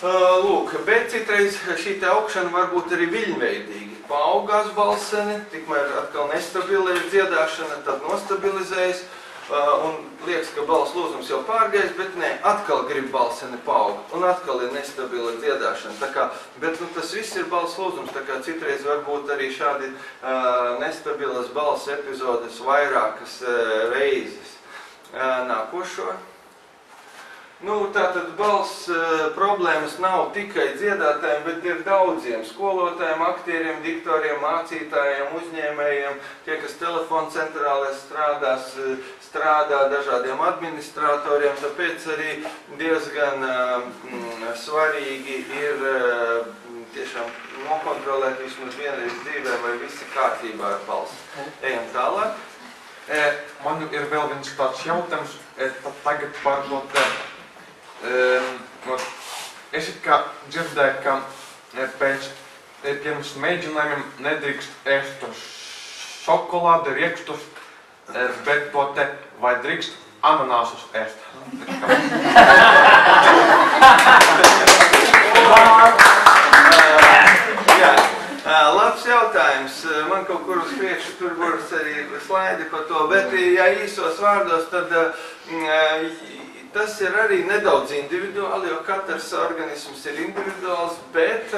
Lūk, bet citreiz šī te augšana var būt arī viļņveidīgi. Paaugās balsene, tikmēr atkal nestabila ir dziedāšana, tad nostabilizējas. Un liekas, ka balss lūzums jau pārgājis, bet nē, atkal grib balsene paaugt, un atkal ir nestabila dziedāšana. Tā kā, bet tas viss ir balss lūzums, tā kā citreiz var būt arī šādi nestabilas balss epizodes vairākas reizes. Nākošo. Tātad balss problēmas nav tikai dziedātājiem, bet ir daudziem skolotājiem, aktieriem, diktoriem, mācītājiem, uzņēmējiem, tie, kas telefonu centrālēs strādā dažādiem administratoriem, tāpēc arī diezgan svarīgi ir tiešām nokontrolēt vismaz vienreiz dzīvē, vai visi kārtībā ar balsi. Ejam tālāk. Man ir vēl viens tāds jautājums, tagad par to te. Es it kā dzirdēju, ka pēc pirms mēģinājumiem nedrīkst ēst to šokolādi, riekstus, bet to te vai drīkst ananāsus ēst. Labs jautājums. Man kaut kur uz priekšu tur būs arī slaidi par to, bet ja īsos vārdos, tad tas ir arī nedaudz individuāli, jo katrs organisms ir individuāls, bet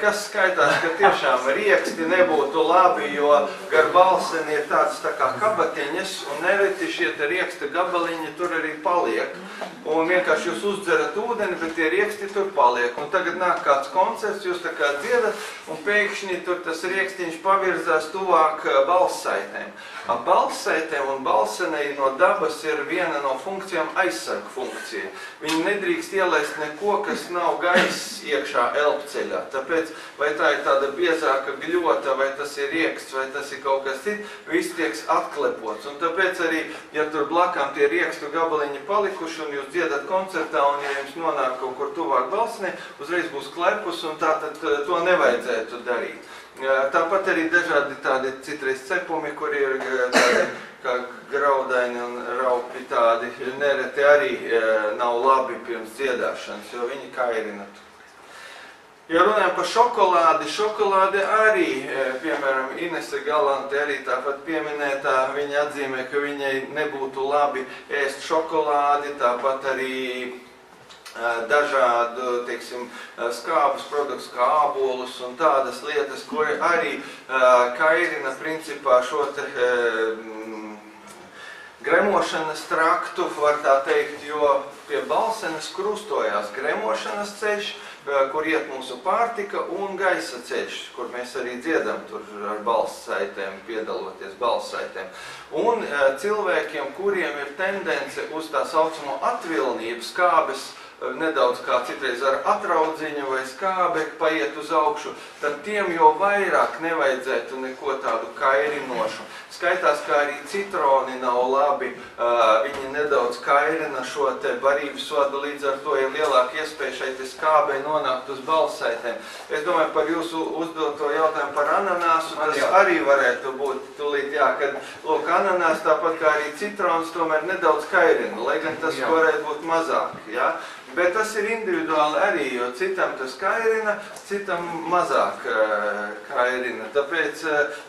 kas skaitās, ka tiešām rieksti nebūtu labi, jo gar balseni ir tāds tā kā kabatiņas, un nereti šie te rieksta gabaliņi tur arī paliek. Un vienkārši jūs uzdzerat ūdeni, bet tie rieksti tur paliek. Un tagad nāk kāds koncerts, jūs tā kā dziedat, un pēkšņi tur tas riekstiņš pavirzās tuvāk balssaitēm. Balssaitēm un balsenei no dabas ir viena no funkcijām aizsargu funkcija. Viņi nedrīkst ielaist neko, kas nav gaiss iekšā elpceļā. Tāpēc, vai tā ir tāda biezāka gļota, vai tas ir rieksts, vai tas ir kaut kas cits, viss tiek atklepots. Un tāpēc arī, ja tur blakām tie riekstu gabaliņi palikuši, un jūs dziedat koncertā, un ja jums nonāk kaut kur tuvāk balsenei, uzreiz būs klepus, un tātad to nevajadzētu darīt. Tāpat arī dažādi tādi citreiz cepumi, kur ir tādi kā graudaini un raupi tādi, nereti arī nav labi pirms dziedāšanas, jo viņi kairina. Ja runājam par šokolādi, šokolādi arī, piemēram, Inese Galante arī tāpat pieminētā, viņa atzīmē, ka viņai nebūtu labi ēst šokolādi, tāpat arī dažādu, teiksim, skābus produktus kā ābolus un tādas lietas, ko arī kairina principā šo te gremošanas traktu, var tā teikt, jo pie balsenes krustojās gremošanas ceļš, kur iet mūsu pārtika, un gaisa ceļš, kur mēs arī dziedam tur ar balssaitēm, piedaloties balssaitēm. Un cilvēkiem, kuriem ir tendence uz tā saucamo atvilnību, skābes, nedaudz kā citreiz ar atraudziņu vai skābekli paiet uz augšu, tad tiem jau vairāk nevajadzētu neko tādu kairinošu. Skaitās, kā arī citroni nav labi, viņi nedaudz kairina šo te barības vadu, līdz ar to ir lielāka iespēja šeit skābei nonākt uz balssaitēm. Es domāju par jūsu uzdoto jautājumu par ananāsu, tas arī varētu būt tūlīt, jā, kad, lūk, ananās, tāpat kā arī citrons, tomēr nedaudz kairina, lai gan tas varētu būt mazāk, jā. Bet tas ir individuāli arī, jo citam tas kairina, citam mazāk kairina. Tāpēc,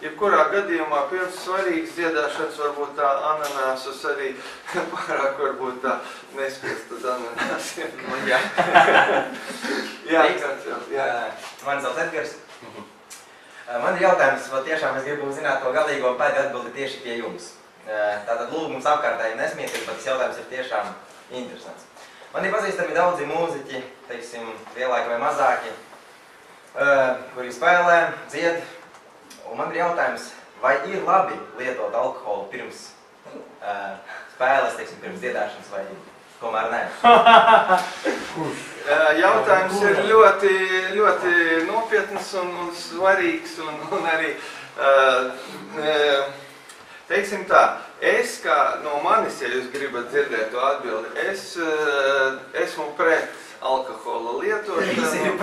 jebkurā gadījumā pirms svarīgas dziedāšanas varbūt tā ananāsus arī pārāk varbūt tā nespiest uz ananāsiem. Jā. Jā. Mani sauc Edgars. Man ir jautājums, tiešām es gribu zināt to galīgo pēdējo atbildi tieši pie jums. Tātad lūgums apkārtēji nesmieties, bet tas jautājums ir tiešām interesants. Man ir pazīstami daudzi mūziķi, teiksim, lielāki vai mazāki, kuri spēlē, dzied, un man ir jautājums, vai ir labi lietot alkoholu pirms spēles, teiksim, pirms dziedāšanas, vai tomēr nē? Jautājums ir ļoti, ļoti nopietns un svarīgs, un arī, teiksim tā, es kā no manis, ja jūs gribat dzirdēt to atbildi, es esmu pret alkohola lietošanu,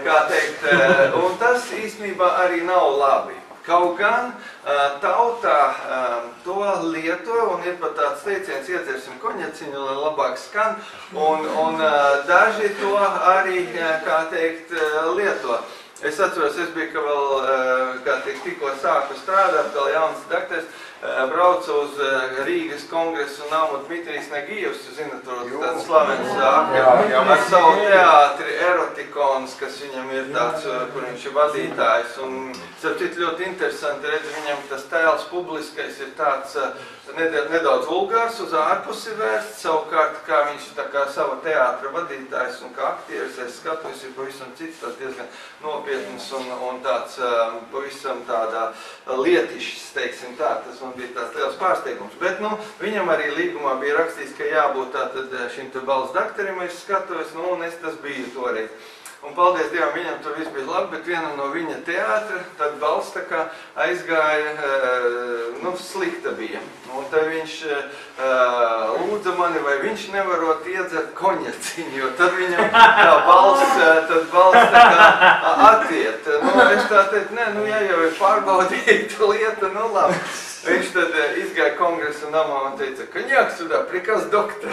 kā teikt, un tas īstenībā arī nav labi. Kaut gan tautā to lieto, un ir pat tāds teiciens, iedzersim koņaciņu, lai labāk skan, un daži to arī, kā teikt, lieto. Es atceros, es biju, ka vēl, kā teikt, tikko sāku strādāt, vēl jauns dakteris, braucu uz Rīgas kongresu un Naumu Dmitrijs Negijevs, jūs zināt, tāds slavens ar savu teātri Erotikons, kas viņam ir tāds, kur viņš ir vadītājs. Un, starp citu, ļoti interesanti redz, viņam tas tēls publiskais ir tāds nedaudz vulgārs, uz ārpusi vērsts, savukārt, kā viņš tā kā sava teātra vadītājs un kā aktieris, es skatos, ir pavisam cits, tāds diezgan nopietns un tāds pavisam tādā lietišs, teiksim tā, tas man bija tāds liels pārsteigums. Bet, nu, viņam arī līgumā bija rakstīts, ka jābūt tātad šim te balss dakterim, es skatos, nu, un es tas biju toreiz. un paldies Dievam, viņam tur viss bija labi, bet vienam no viņa teātra, tad balss tā kā aizgāja, slikta bija. Un tad viņš lūdza mani, vai viņš nevarot iedzert konjaciņu, jo tad viņam tā balss tā kā attiet. Es tā teicu, ja jau ir pārbaudīta lieta, labi. Viņš tad izgāja kongresa namā un teica, konjaks sudā, prikaz doktor.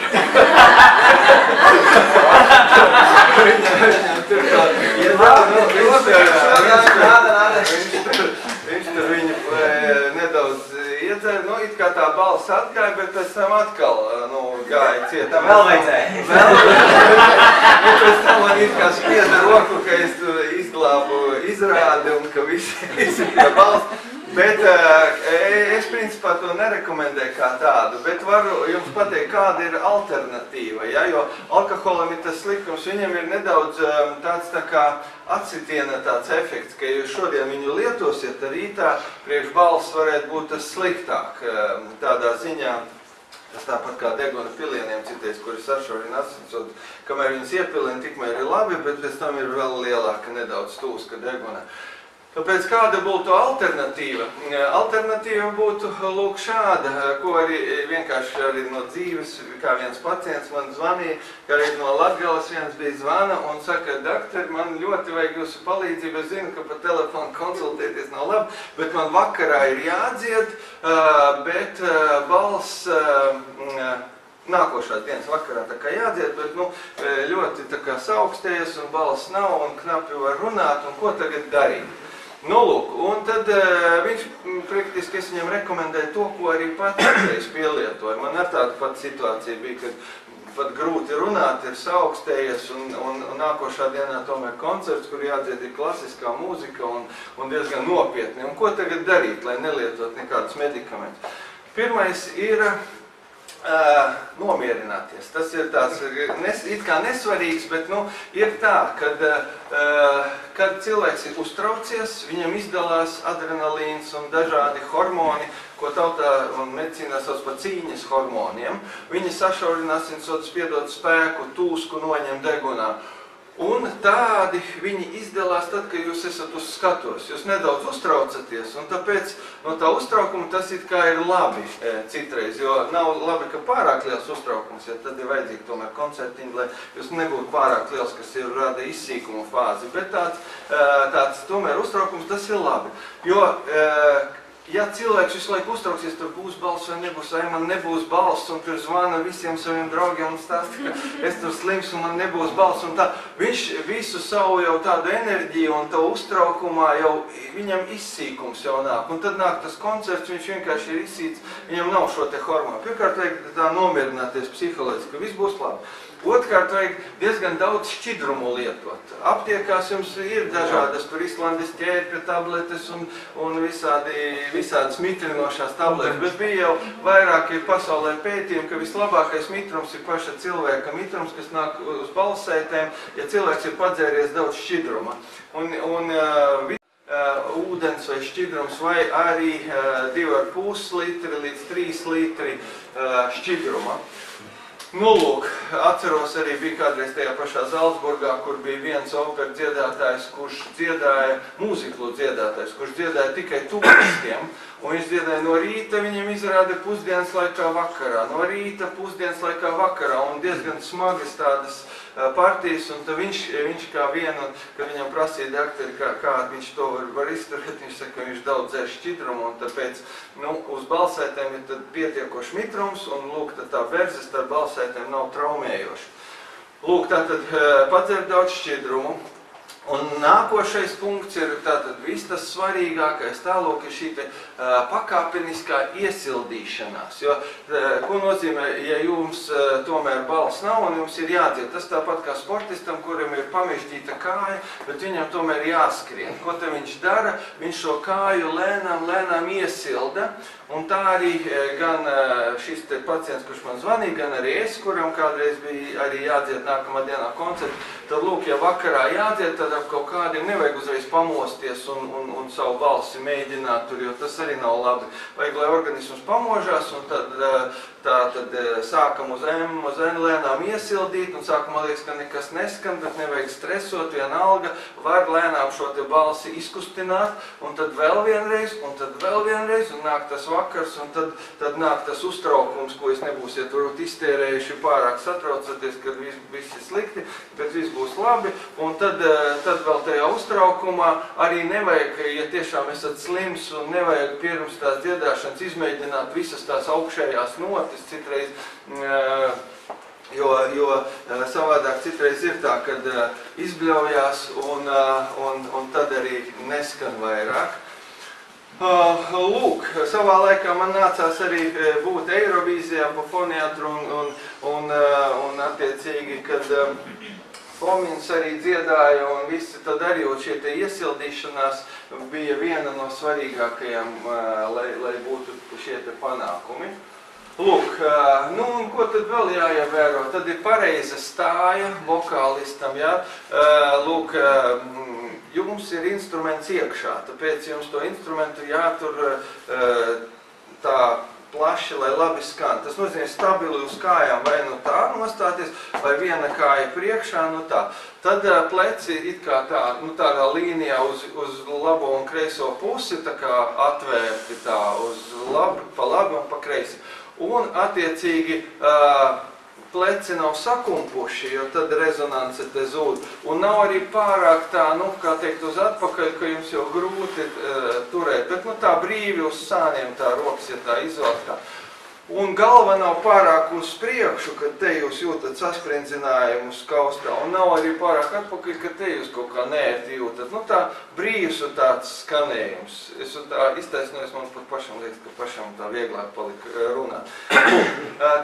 Viņš tur viņu nedaudz iedzēra, it kā tā balss atgāja, bet pēc tam atkal, gāja cietam. Vēl vajadzēja. Pēc tam man it kā spieda roku, ka es tur izglābu izrādi un ka visi pie balss. Bet es principā to nerekomendēju kā tādu, bet varu jums pateikt, kāda ir alternatīva, ja? Jo alkoholam ir tas slikums, viņam ir nedaudz tāds tā kā atsitiena tāds efekts, ka jūs šodien viņu lietosiet, tad rītā priekš balss varētu būt tas sliktāk tādā ziņā. Tas tāpat kā deguna pilieniem citais, kuri sašaurina asinsvadu, kamēr viņas iepilina, tikmēr ir labi, bet pēc tam ir vēl lielāka nedaudz tūska deguna. Tāpēc kāda būtu alternatīva? Alternatīva būtu lūk šāda, ko arī vienkārši arī no dzīves, kā viens pacients man zvanīja, ka arī no Latgales viens bija zvana un saka, doktori, man ļoti vajag jūsu palīdzību, es zinu, ka pa telefonu konsultēties nav labi, bet man vakarā ir jādzied, bet balss nākošās dienas vakarā tā kā jādzied, bet ļoti tā kā saaugstējas un balss nav un knapi var runāt un ko tagad darīt. Lūk, un tad viņš praktiski es viņam rekomendēju to, ko arī pats reiz pielietoju. Man ar tāda pat situācija bija, kad pat grūti runāt, ir saaugstējies un nākošā dienā tomēr koncerts, kur jādzied ir klasiskā mūzika un diezgan nopietni. Un ko tagad darīt, lai nelietot nekādus medikamentus? Pirmais ir nomierināties. Tas ir tāds, it kā nesvarīgs, bet ir tā, kad cilvēks ir uztraucies, viņam izdalās adrenalīns un dažādi hormoni, ko tautā un medicīnā sauc par cīņas hormoniem. Viņi sašaurina asinsvadu, spiedot spēku, tūsku noņem degunā. Un tādi viņi izdalās tad, kad jūs esat uz skatos. Jūs nedaudz uztraucaties, un tāpēc no tā uztraukuma tas it kā ir labi citreiz, jo nav labi, ka pārāk liels uztraukums, ja tad ir vajadzīgi tomēr koncertiņi, lai jūs nebūtu pārāk liels, kas ir rada izsīkuma fāzi. Bet tāds tomēr uztraukums, tas ir labi. Jo, ja cilvēks visu laiku uztrauksies, tur būs balss vai nebūs, vai man nebūs balss, un tur zvana visiem saviem draugiem un stāsta, ka es tur slims un man nebūs balss, un tā, viņš visu savu jau tādu enerģiju un to uztraukumā jau viņam izsīkums jau nāk, un tad nāk tas koncerts, viņš vienkārši ir izsīts, viņam nav šo te hormonu. Pirmkārt, vajag tā nomierināties psiholoģiski, ka viss būs labi. Otrkārt, vajag diezgan daudz šķidrumu lietot. Aptiekās jums ir dažādas tur islandes ķērpja tabletes un visādas mitrinošās tabletes, bet bija jau vairāki pasaulē pētījumi, ka vislabākais mitrums ir paša cilvēka mitrums, kas nāk uz balsētēm, ja cilvēks ir padzēries daudz šķidruma. Ūdens vai šķidrums vai arī 2,5 litri līdz 3 litri šķidruma. Lūk, atceros arī bija kādreiz tajā pašā Zalcburgā, kur bija viens opera dziedātājs, kurš dziedāja, mūziklu dziedātājs, kurš dziedāja tikai turistiem, un viņš dziedāja no rīta, viņam izrāda pusdienas laikā vakarā, no rīta pusdienas laikā vakarā, un diezgan smagas tādas partijas, un tad viņš kā vienu, kad viņam prasīja doktori, kā viņš to var izturēt, viņš saka, ka viņš daudz dzēr šķidrumu, un tāpēc, uz balsētēm ir tad pietiekoši mitrums, un lūk, tad tā berzes starp balsētēm nav traumējoša. Lūk, tātad padzer daudz šķidrumu. Un nākošais punkts ir tātad viss tas svarīgākais, tālūk ir šī pakāpeniskā iesildīšanās. Jo, ko nozīmē, ja jums tomēr balss nav un jums ir jādzied, tas tāpat kā sportistam, kuram ir pamežģīta kāja, bet viņam tomēr jāskrien. Ko te viņš dara? Viņš šo kāju lēnām iesilda. Un tā arī gan šis te pacients, kurš man zvanīja, gan arī es, kuram kādreiz bija arī jādzied nākamā dienā koncerts, tad lūk, ja vakarā jādzied, tad ar kaut kādiem nevajag uzreiz pamosties un savu balsi mēģināt tur, jo tas arī nav labi. Vajag, lai organisms pamožās, un tad sākam uz N lēnām iesildīt, un sākumā liekas, ka nekas neskan, bet nevajag stresot, vienalga, var lēnām šo te balsi izkustināt, un tad vēl vienreiz, un nāk tas vakars, un tad nāk tas uztraukums, ko jūs nebūsiet varbūt iztērējuši pārāk satraucoties, kad viss ir slikti, bet viss būs labi, un tad vēl tajā uztraukumā arī nevajag, ja tiešām esat slims, un nevajag pirms tās dziedāšanas izmēģināt visas tās augšējās notis citreiz, jo savādāk citreiz ir tā, kad izbļaujās un tad arī neskan vairāk. Lūk, savā laikā man nācās arī būt Eirovīzijā pa foniatru un attiecīgi, kad Fomins arī dziedāja un visi tad arī šie te iesildīšanās bija viena no svarīgākajām, lai būtu šie te panākumi. Lūk, nu un ko tad vēl jāievēro? Tad ir pareiza stāja vokālistam, jā. Lūk, jums ir instruments iekšā, tāpēc jums to instrumentu jātur tā plaši, lai labi skan. Tas nozīmē stabili uz kājām, vai nu tā nostāties, vai viena kāja priekšā, nu tā. Tad pleci it kā tā, nu tādā līnijā uz labo un kreiso pusi, tā kā atvērti tā uz labi, pa labi un pa kreisi. Un attiecīgi pleci nav sakumpuši, jo tad rezonance te zūd. Un nav arī pārāk tā, nu, kā teikt, uz atpakaļ, ka jums jau grūti turēt. Bet, nu, tā brīvi uz sāniem tā rokas, ja tā izvēlt kā. Un galva nav pārāk uz priekšu, kad te jūs jūtat sasprindzinājumu uz kaustā. Un nav arī pārāk atpakaļ, kad te jūs kaut kā neērti jūtat. Nu, tā brīvs un tāds skanējums. Es tā iztaisnojos, man pat pašam liekas, ka pašam tā vieglāk palika runāt.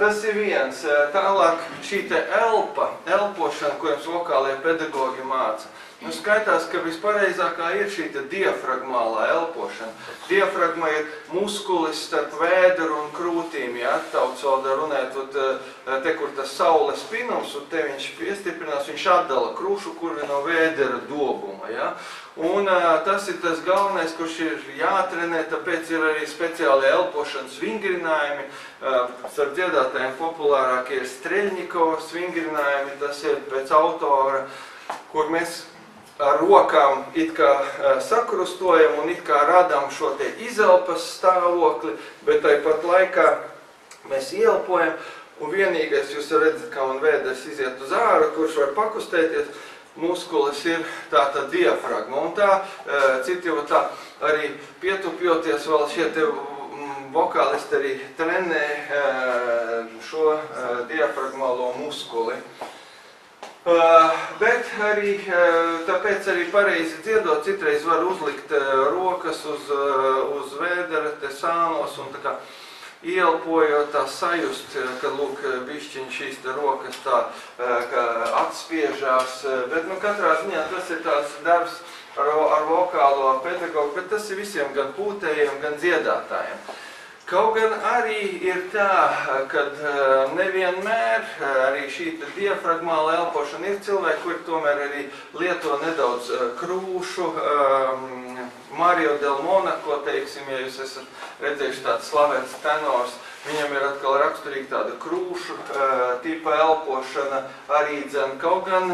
Tas ir viens. Tālāk šī te elpošana, ko jums vokālie pedagogi māca. Nu, skaitās, ka vispareizākā ir šī diafragmālā elpošana. Diafragma ir muskulis starp vēderu un krūtīm, ja, tautas valodā runājot, te, kur tas saules spinums, un te viņš piestiprinās, viņš atdala krūšu kurvi no vēdera dobuma, ja. Un tas ir tas galvenais, kurš ir jātrenē, tāpēc ir arī speciāli elpošanas vingrinājumi. Starp dziedātājiem populārākie ir Streļņikova vingrinājumi, tas ir pēc autora, kur mēs ar rokām it kā sakrustojam un it kā radām šo te izelpas stāvokli, bet tāpat laikā mēs ielpojam, un vienīgais jūs redzat, kā un vēders iziet uz āru, kurš var pakustēties, muskulis ir tā diafragma, un tā, citi jau tā arī pietupjoties vēl šie te vokālisti arī trenē šo diafragmālo muskuli. Bet arī, tāpēc arī pareizi dziedot, citreiz var uzlikt rokas uz vēdera, te sānos un tā kā ielpojot tā sajust, ka lūk, bišķiņ šīs te rokas tā kā atspiežās, bet nu katrā ziņā tas ir tāds darbs ar vokālo pedagogu, bet tas ir visiem gan pūtējiem, gan dziedātājiem. Kaut gan arī ir tā, kad nevienmēr arī šī diafragmāla elpošana ir cilvēki, kuri tomēr arī lieto nedaudz krūšu. Mario Del Monaco, teiksim, ja jūs esat redzējuši tāds slavens tenors, viņam ir atkal raksturīgi tāda krūšu tipa elpošana arī dzen. Kaut gan,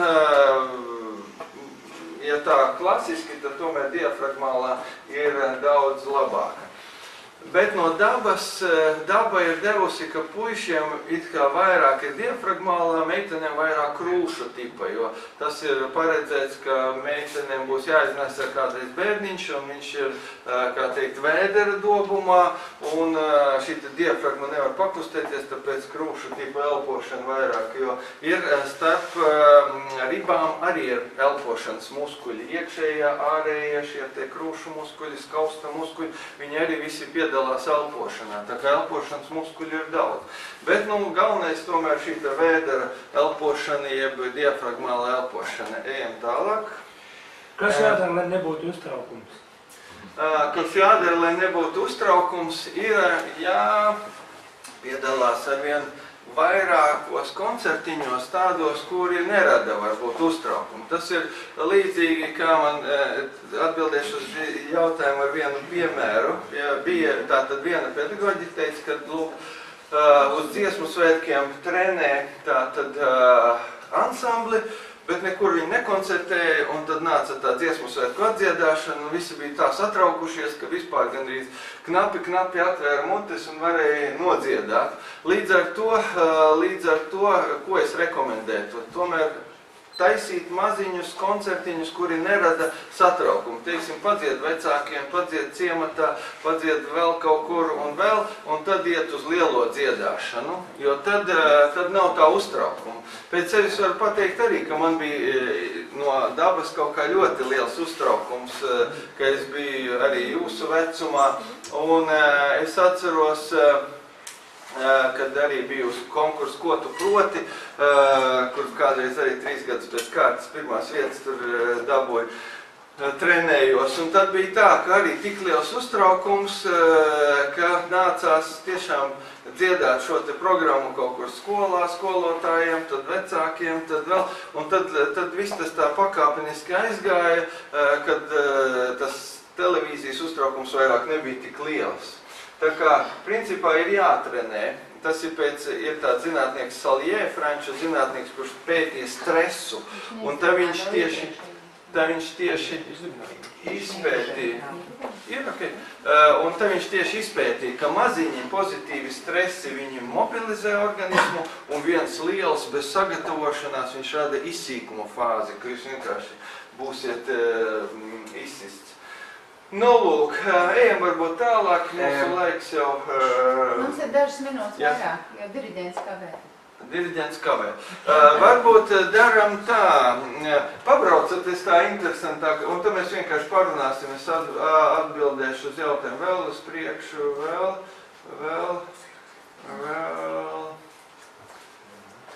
ja tā klasiski, tad tomēr diafragmālā ir daudz labāka. Bet no daba ir devusi, ka puišiem it kā vairāk ir diafragmālā, meitenēm vairāk krūšu tipa, jo tas ir paredzēts, ka meitenēm būs jāiznesa kādreiz bērniņš, un viņš ir, kā teikt, vēdera dobumā, un šī diafragma nevar pakustēties, tāpēc krūšu tipa elpošana vairāk, jo ir starp ribām arī ir elpošanas muskuļi, iekšējā, ārējie šie te krūšu muskuļi, skausta muskuļi, viņi arī visi piedalās elpošanā, tā kā elpošanas muskuļi ir daudz. Bet, nu, galvenais tomēr šī vēdera elpošana, jeb diafragmāla elpošana. Ejam tālāk. Kas jādara, lai nebūtu uztraukums? Kas jādara, lai nebūtu uztraukums, ir jāpiedalās arvien vairākos koncertiņos tādos, kuri nerada varbūt uztraukumu. Tas ir līdzīgi, kā man atbildēšu uz jautājumu ar vienu piemēru. Bija tātad viena pedagoģi teica, ka lūk, uz dziesmu svētkiem trenē tātad ansambli, bet nekur viņi nekoncertēja, un tad nāca tā dziesmu svētku atdziedāšana, un visi bija tā satraukušies, ka vispār gandrīz knapi atvēra mutes un varēja nodziedāt. Līdz ar to, ko es rekomendētu, tomēr taisīt maziņus koncertiņus, kuri nerada satraukumu. Teiksim, padzied vecākiem, padzied ciematā, padzied vēl kaut kur un tad iet uz lielo dziedāšanu, jo tad nav tā uztraukuma. Pēc sevis varu pateikt arī, ka man bija no dabas kaut kā ļoti liels uztraukums, ka es biju arī jūsu vecumā, un es atceros, kad arī biju uz konkursu Ko tu proti, kur kādreiz arī 3 gadus pēc kārtas pirmās vietas tur dabūju, trenējos. Un tad bija tā, ka arī tik liels uztraukums, ka nācās tiešām dziedāt šo te programmu kaut kur skolā, skolotājiem, tad vecākiem, tad vēl. Un tad viss tas tā pakāpeniski aizgāja, kad tas televīzijas uztraukums vairāk nebija tik liels. Tā kā, principā, ir jātrenē. Tas ir tāds zinātnieks Saljē, franču zinātnieks, kurš pētīja stresu. Un tā viņš tieši izpētīja. Un tā viņš tieši izpētīja, ka maziņi pozitīvi stresi viņi mobilizē organismu, un viens liels bez sagatavošanās viņš rada izsīkuma fāzi, ka jūs vienkārši būsiet izsists. Nu, lūk, ejam varbūt tālāk, mūsu laiks jau... Mums ir dažas minūtes vairāk, jo diriģents kavē. Diriģents kavē. Varbūt daram tā, pabraucaties tā interesantāk, un tad mēs vienkārši parunāsim, es atbildēšu uz jautājumu vēl uz priekšu, vēl.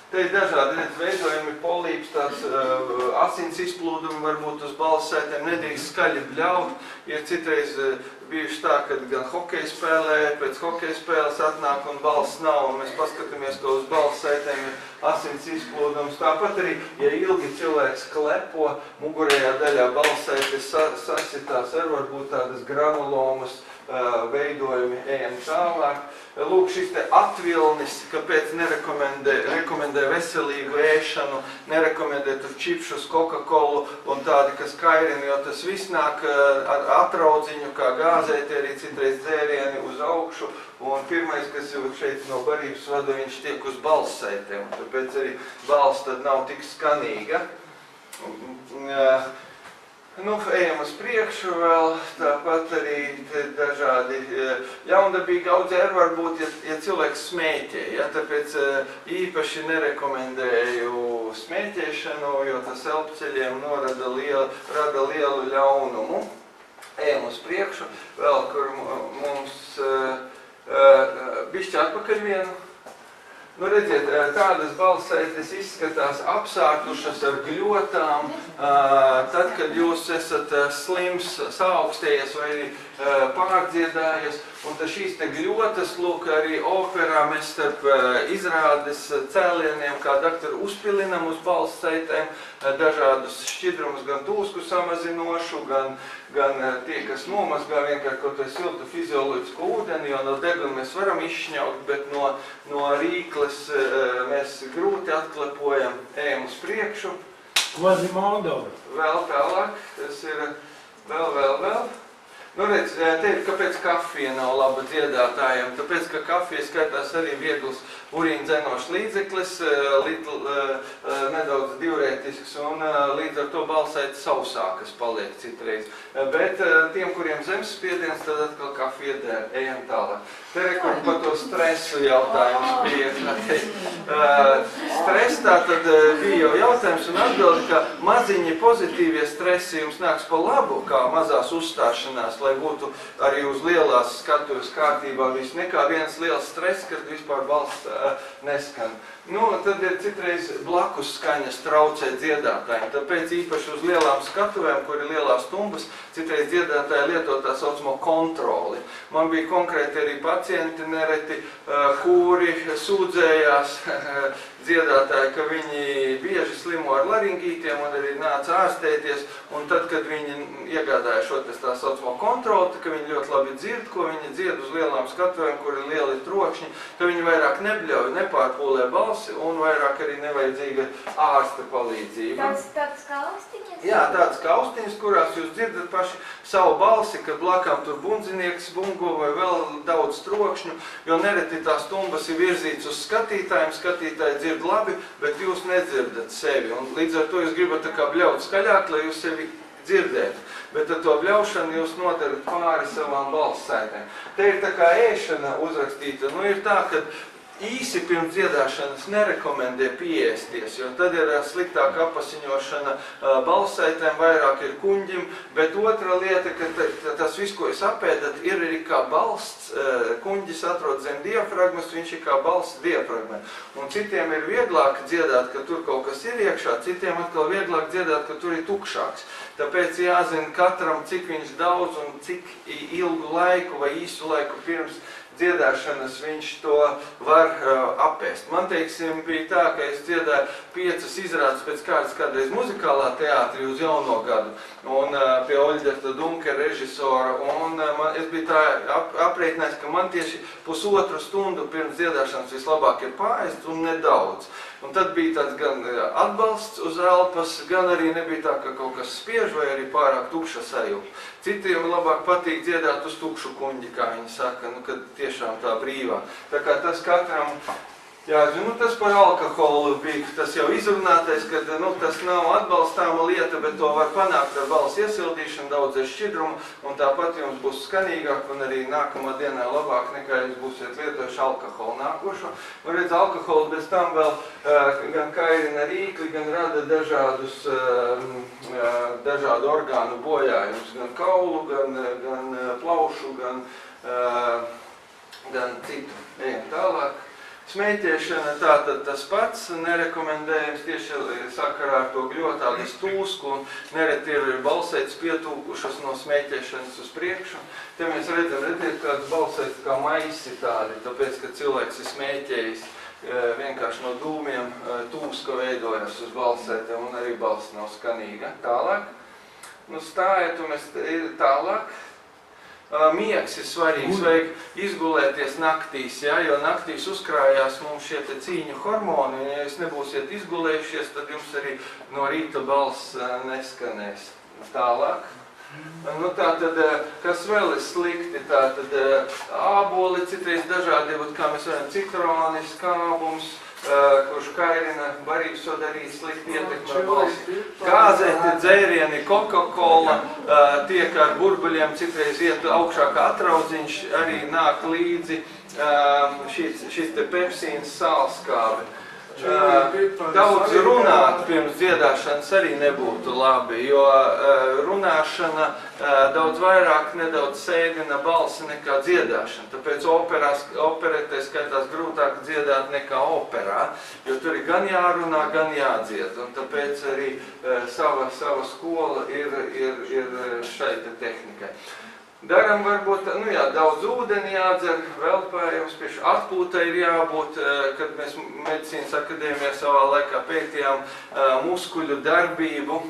Te ir dažādi veidojumi, polīps, tāds asins izplūdumi varbūt uz balssaitēm, nedrīkst skaļi bļaut. Ir citreiz bijuši tā, kad gan hokeja spēlē, pēc hokeja spēles atnāk un balss nav, un mēs paskatāmies, ka uz balssaitēm ir asins izplūdums. Tāpat arī, ja ilgi cilvēks klepo, mugurējā daļā balssaites sasitās ar varbūt tādas granulomas veidojumi, ejam tālāk. Lūk, šis te atvilnis, kāpēc nerekomendē veselīgu ēšanu, nerekomendē tur čipšus, Coca-Colu un tādi, kas kairina, jo tas viss nāk ar atraudziņu, kā gāzēti arī citreiz dzērieni uz augšu, un pirmais, kas jau šeit no barības vada, viņš tiek uz balssaitēm, tāpēc arī balss tad nav tik skanīga. Nu, ejam uz priekšu vēl, tāpat arī dažādi ļaundabīgi audzēri var būt, ja cilvēks smēķē, ja, tāpēc īpaši nerekomendēju smēķēšanu, jo tas elpceļiem rada lielu ļaunumu. Ejam uz priekšu, vēl, kur mums bišķi atpakaļ vienu. Nu, redziet, tādas balssaites izskatās apsārtušas ar gļotām, tad, kad jūs esat slims, saaugstējies vai pārdziedājies, un šīs te gļotas, lūk, arī operā mēs starp izrādes cēlieniem, kā daktaru uzpilinam uz balssaitēm, dažādus šķidrumus, gan tūsku samazinošu, gan tie, kas nomazgā vienkārši kaut vai siltu fizioloģisku ūdeni, jo no deguna mēs varam izšņaukt, bet no rīkles mēs grūti atklepojam, ejam uz priekšu. Quasimodo. Vēl tālāk, tas ir vēl. Nu, redz, te ir, kāpēc kafija nav laba dziedātājiem, tāpēc, ka kafija skaitās arī viegls urīndzenošs līdzeklis, nedaudz diurētisks, un līdz ar to balssaites sausākas paliek citreiz. Bet tiem, kuriem zemes spiediens, tad atkal kafija der, ejam tālāk. Te rekur par to stresu jautājums bija. Stress tātad bija jau jautājums un atbildi, ka maziņi pozitīvie stresi jums nāks pa labu, kā mazās uzstāšanās, lai būtu arī uz lielās skatuves kārtībā viss. Nekā viens liels stress, kad vispār balss neskan. Nu, tad ir citreiz blakus skaņas traucē dziedātājiem, tāpēc īpaši uz lielām skatuvēm, kur ir lielās tumbas, citreiz dziedātāji lieto tā saucamo kontroli. Man bija konkrēti arī pacienti nereti, kuri sūdzējās dziedātāji, ka viņi bieži slimo ar laringītiem un arī nāca ārstēties. Un tad, kad viņi iegādāja šo tā saucamo kontroli, ka viņi ļoti labi dzird, ko viņi dzied uz lielām skatuvēm, kur ir lieli trokšņi, ka viņi vairāk nebļauj, nepārpūlē balsi un vairāk arī nevajadzīga ārsta palīdzība. Tāds kā austiņas? Jā, tādas kā austiņas, kurās jūs dzirdat paši savu balsi, kad blakām tur bundzinieks bungo vai vēl daudz trokšņu, jo nereti tās tumbas ir virzītas uz skatītājiem, skatītāji dzird labi, bet jūs nedzirdat sevi. Un līdz ar to jūs gribat tā kā bļaut skaļāk, lai jūs sevi dzirdētu. Bet ar to bļaušanu jūs nodarat pāri savām balssaitēm. Te ir tā kā ēšana uzrakstīta. Nu, ir tā, ka īsi pirms dziedāšanas nerekomendē pieēsties, jo tad ir sliktāka apasiņošana balssaitēm, vairāk ir kuņģim, bet otra lieta, ka tas viss, ko jūs apēdat, ir arī kā balsts, kuņģis atrod zem diafragmas, viņš ir kā balsts diafragmē. Un citiem ir vieglāk dziedāt, ka tur kaut kas ir iekšā, citiem atkal vieglāk dziedāt, ka tur ir tukšāks. Tāpēc jāzina katram, cik viņš daudz un cik ilgu laiku vai īsu laiku pirms dziedāšanas viņš to var apēst. Man, teiksim, bija tā, ka es dziedāju 5 izrādes pēc kārtas kādreiz muzikālā teātrī uz jauno gadu, un pie Oļģerta Dunkera režisora, un es biju tā aprēķinājis, ka man tieši pusotru stundu pirms dziedāšanas vislabāk ir paēst un nedaudz. Un tad bija tāds gan atbalsts uz elpas, gan arī nebija tā, ka kaut kas spiež vai arī pārāk tukša sajūta. Citiem labāk patīk dziedāt uz tukšu kuņģi, kā viņi saka, nu, kad tiešām tā brīvā. Tā kā tas katram, nu, tas par alkoholu bija, tas jau izrunātais, ka nu, tas nav atbalstāma lieta, bet to var panākt ar balss iesildīšanu, daudz ar šķidrumu, un tāpat jums būs skanīgāk un arī nākamā dienā labāk nekā jūs būsiet lietojuši alkoholu nākošo. Un redz, alkohols bez tam vēl gan kairina rīkli, gan rada dažādu orgānu bojājumus, gan kaulu, gan plaušu, gan citu. Ejam tālāk. Smēķēšana tātad tas pats, nerekomendējams tieši sakarā ar to gļotādu stūsku, un nereti ir balsētas pietūkušas no smēķēšanas uz priekšu. Te mēs redzam, redziet, kāds balsētas kā maisi tādi, tāpēc, ka cilvēks ir smēķējis vienkārši no dūmiem, tūska veidojas uz balsētiem, un arī balss nav skanīga. Tālāk, nu stājiet, un mēs tālāk. Miegs ir svarīgs, vajag izgulēties naktīs, ja, jo naktīs uzkrājās mums šie te cīņu hormoni, un ja jūs nebūsiet izgulējušies, tad jums arī no rīta balss neskanēs. Tālāk. Nu, tātad, kas vēl ir slikti, tātad āboli, citreiz dažādi, kā mēs varam, citroni, skābums, kurš kairina barības arī slikti ietekmē balsi. Gāzēti dzērieni, Coca-Cola, tiek ar burbuļiem, citreiz iet augšā kā atraudziņš, arī nāk līdzi šis te pepsīns sālskābe. Daudz runāt pirms dziedāšanas arī nebūtu labi, jo runāšana daudz vairāk nedaudz sēdina balsi nekā dziedāšana. Tāpēc operetē skaitās grūtāk dziedāt nekā operā, jo tur ir gan jārunā, gan jādzied. Un tāpēc arī sava skola ir šai te tehnikai. Daram varbūt, nu jā, daudz ūdeni jādzer, velpējums, pieši atpūtai ir jābūt, kad mēs medicīnas akadēmijā savā laikā pētījām muskuļu darbību,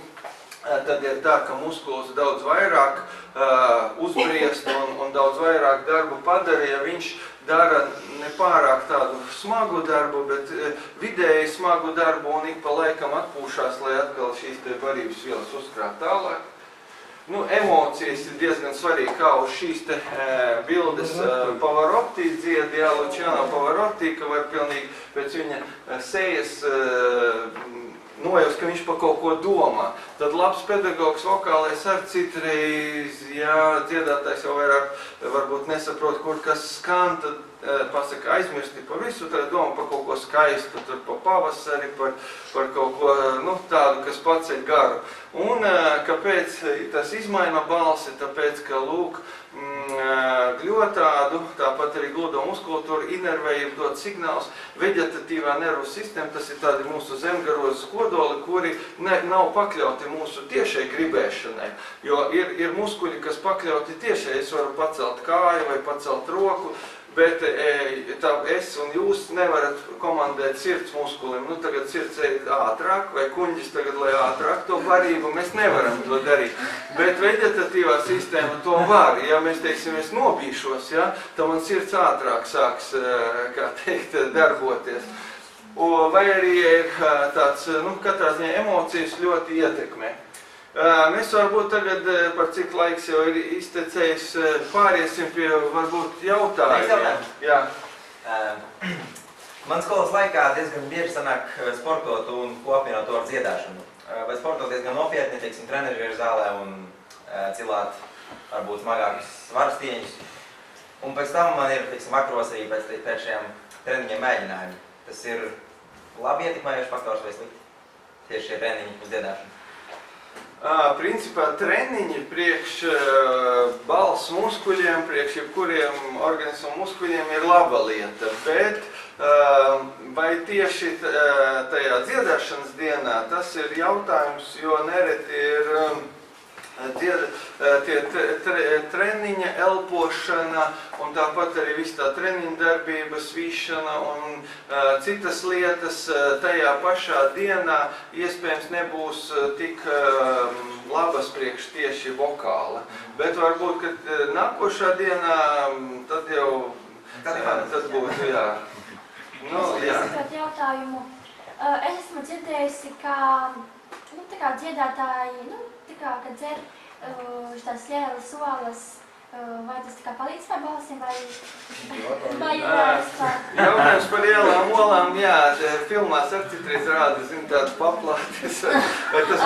tad ir tā, ka muskulis daudz vairāk uzbriest un daudz vairāk darbu padara, ja viņš dara nepārāk tādu smagu darbu, bet vidēji smagu darbu un ik pa laikam atpūšās, lai atkal šīs te barības vielas uzkrāt tālāk. Nu, emocijas ir diezgan svarīgi, kā uz šīs te bildes Pavarotti dzied, jā, Luciano Pavarotti, ka var pilnīgi pēc viņa sejas nojaust, ka viņš pa kaut ko domā. Tad labs pedagogs vokālais ar citreiz, ja dziedātājs jau vairāk varbūt nesaprot, kur kas skan, tad pasaka aizmirsti par visu, tad domā par kaut ko skaistu, tur par pavasari, par kaut ko, nu, tādu, kas paceļ garu. Un kāpēc tas izmaina balsi? Tāpēc, ka, lūk, dot tādu, tāpat arī gludo muskultūru, inervējību dot signāls. Veģetatīvā nervu sistēma, tas ir tādi mūsu zemgarozes kodoli, kuri nav pakļauti mūsu tiešai gribēšanai. Jo ir muskuļi, kas pakļauti tiešai. Es varu pacelt kāju vai pacelt roku, bet es un jūs nevarat komandēt sirds muskulim. Nu, tagad sirds ej ātrāk, vai kuņģis tagad, lai ātrāk to varību, mēs nevaram to darīt. Bet veģetatīvā sistēma to var. Ja mēs, teiksim, es nobīšos, ja, tad man sirds ātrāk sāks, kā teikt, darboties. Vai arī ir tāds, nu, katrā ziņā emocijas ļoti ietekmē. Mēs varbūt tagad, par cik laiks jau ir iztecējis, pāriesim pie varbūt jautājumiem. Jā. Man skolas laikā diezgan bieži sanāk sportot un kopinot to ar dziedāšanu. Vai sportot diezgan nopietni, teiksim, trenežieru zālē un cilāt varbūt smagākus svarus tieņus. Un pēc tam man ir, teiksim, makros arī pēc šiem treniņiem mēģinājumi. Tas ir labi ietekmējuši faktors vai slikti? Tieši šie treniņi uz dziedāšanu. Principā treniņi priekš balss muskuļiem, priekš jebkuriem organismu muskuļiem ir laba lieta, bet vai tieši tajā dziedāšanas dienā tas ir jautājums, jo nereti ir treniņa, elpošana un tāpat arī viss tā treniņa darbība, svīšana un citas lietas tajā pašā dienā iespējams nebūs tik labas priekš tieši vokāla. Bet varbūt, ka nākošā dienā tad jau tad būtu, jā. Nu, jā. Es jautājumu. Es esmu dzirdējusi, ka dziedātāji, kad dzer tās lielas olas, vai tas palīdz vai balsim, vai Jautājums par lielām olām, jā, filmās ar citreiz rāda, tādas paplātes, vai tas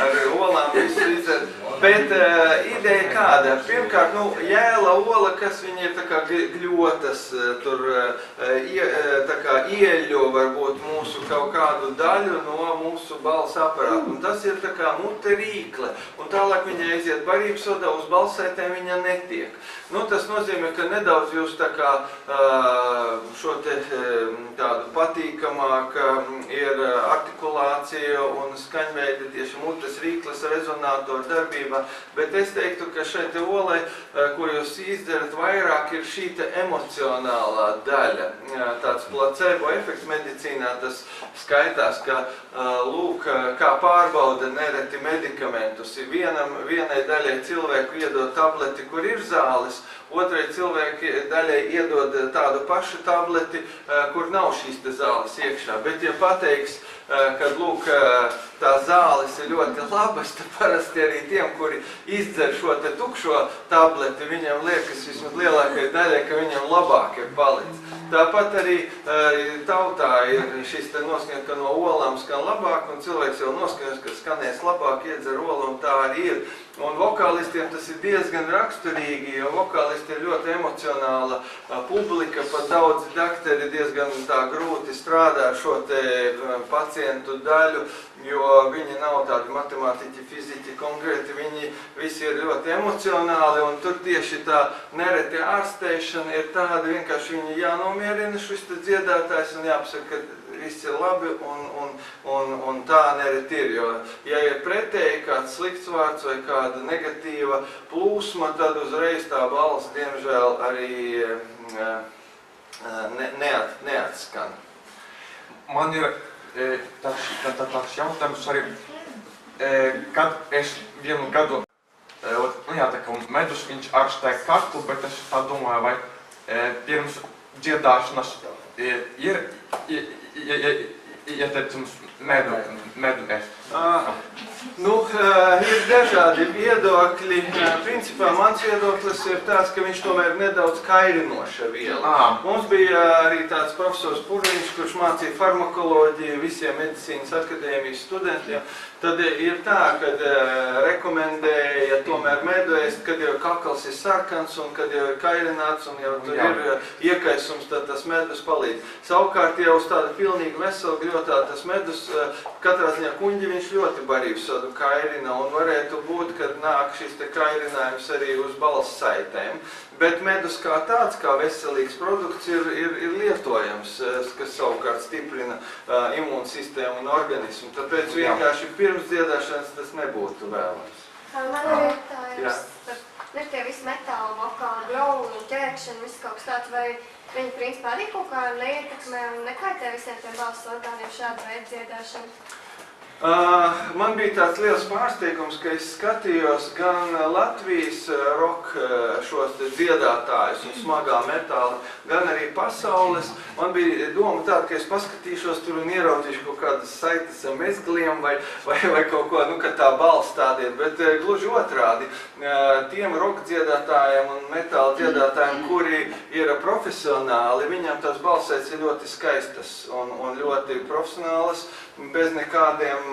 ar olām visu izdara. Bet ideja kāda? Pirmkārt, jēla ola, kas viņa ir tā kā gļotas, tur tā kā ieļo varbūt mūsu kaut kādu daļu no mūsu balss aparāta. Un tas ir tā kā mute rīkle. Un tālāk viņa aiziet barības sodā, uz balsētēm viņa netiek. Tas nozīmē, ka nedaudz jūs tā kā šo te tādu patīkamāka ir artikulācija un skaņveida tieši mutes rīkles rezonātoru darbībā, bet es teiktu, ka šai te olai, ko jūs izdarat vairāk, ir šī te emocionālā daļa. Tāds placebo efekts medicīnā tas skaitās, ka lūk, kā pārbauda nereti medikamentus. Vienai daļai cilvēku iedod tableti, kur ir zāles, otrai cilvēki daļai iedod tādu pašu tableti, kur nav šīs te zāles iekšā. Bet, ja pateiks, kad lūk, tā zāles ir ļoti labas, tad parasti arī tiem, kuri izdzer šo te tukšo tableti, viņam liekas vismaz lielākai daļai, ka viņam labāk ir palicis. Tāpat arī tautā ir šis te noskaņot, ka no olām skan labāk, un cilvēks jau noskaņos, ka skanēs labāk, iedzer olu, un tā arī ir. Un vokālistiem tas ir diezgan raksturīgi, jo vokālisti ir ļoti emocionāla publika, pat daudzi dakteri diezgan tā grūti strādā ar šo te pacientu daļu, jo viņi nav tādi matemātiķi, fiziķi konkrēti, viņi visi ir ļoti emocionāli, un tur tieši tā nereti ārstēšana ir tāda, vienkārši viņi jānomierina šis te dziedātājs un jāpasaka, ka viss ir labi un tā nereti ir, jo ja ir pretēji kāds slikts vārds vai kāda negatīva plūsma, tad uzreiz tā balss, diemžēl, arī neatskan. Man ir tāds jautājums arī, kad es vienu gadu, medus viņš ārstē kaklu, bet es tā domāju, vai pirms dziedāšanas ir ieteicums medu ēst. Ir dažādi viedokļi. Principā mans viedoklis ir tāds, ka viņš tomēr ir nedaudz kairinoša viela. Mums bija arī tāds profesors Purviņš, kurš mācīja farmakoloģiju visiem medicīnas akadēmijas studentiem. Tad ir tā, kad rekomendēja tomēr medu ēst, kad jau kakls ir sarkans un kad jau ir kairināts un jau tur ir iekaisums, tad tas medus palīdz. Savukārt jau uz tāda pilnīgi vesela gļotā tas medus, katrā ziņā kuņģi viņš ļoti barības sodu kairina un varētu būt, kad nāk šis te kairinājums arī uz balss saitēm. Bet medus kā tāds, kā veselīgs produkts, ir lietojams, kas savukārt stiprina imūnsistēmu un organismu. Tāpēc vienkārši pirms dziedāšanas tas nebūtu vēlams. Man ir jautājums par tie visi metāli, vokāli, grauli un ķērkšana, viss kaut kas tāds, vai viņi principā arī kaut kā neietekmē un nekaitē visiem tiem balss orgāniem šāda veida dziedāšana? Man bija tāds liels pārsteigums, ka es skatījos gan Latvijas rock šos dziedātājus un smagā metāla, gan arī pasaules. Man bija doma tāda, ka es paskatīšos tur un ieraudzīšu kaut kādas saites ar mezgliem vai kaut ko, ka tā balss tādiet, bet gluži otrādi. Tiem rock dziedātājiem un metāla dziedātājiem, kuri ir profesionāli, viņam tās balsēs ir ļoti skaistas un ļoti profesionālas, bez nekādiem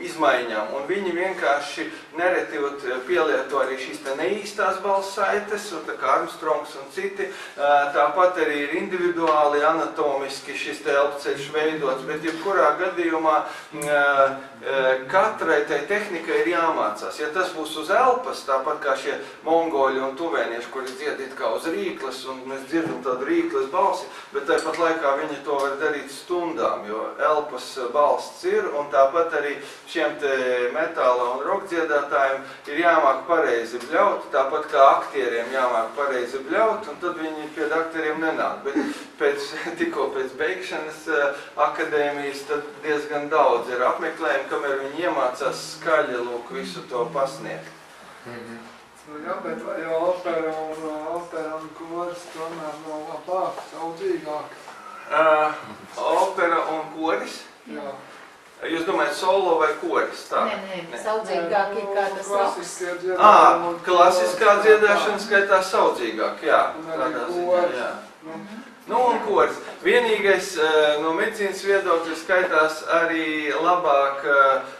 izmaiņām. Un viņi vienkārši nereti pielieto arī šīs neīstās balss saites, tā kā Armstrongs un citi. Tāpat arī ir individuāli, anatomiski šis elpceļš veidots, bet jebkurā gadījumā katrai tai tehnikai ir jāmācās. Ja tas būs uz elpas, tāpat kā šie mongoļi un tuvēnieši, kuri dzied it kā uz rīkles, un mēs dzirdam tādu rīkles balsi, bet tāpat laikā viņi to var darīt stundām, jo elpas balsts ir, un tāpat arī šiem te metāla un rock dziedātājiem ir jāmāk pareizi bļaut, tāpat kā aktieriem jāmāk pareizi bļaut, un tad viņi pie akteriem nenāk. Bet tikko pēc beigšanas akadēmijas tad diezgan daudz ir apmeklējumi, kamēr viņi iemācās skaļi lūk visu to pasniegt. Jā, bet vai jau opera un koris tomēr nav labāk, saudzīgāk? Opera un koris? Jā. Jūs domājat solo vai koris? Tā? Nē, saudzīgāk ir kā tas roks. Klasiskā dziedāšana skaitās saudzīgāk, jā. Tādā ziņā, jā. Nu un koris. Vienīgais no medicīnas viedokļa skaitās arī labāk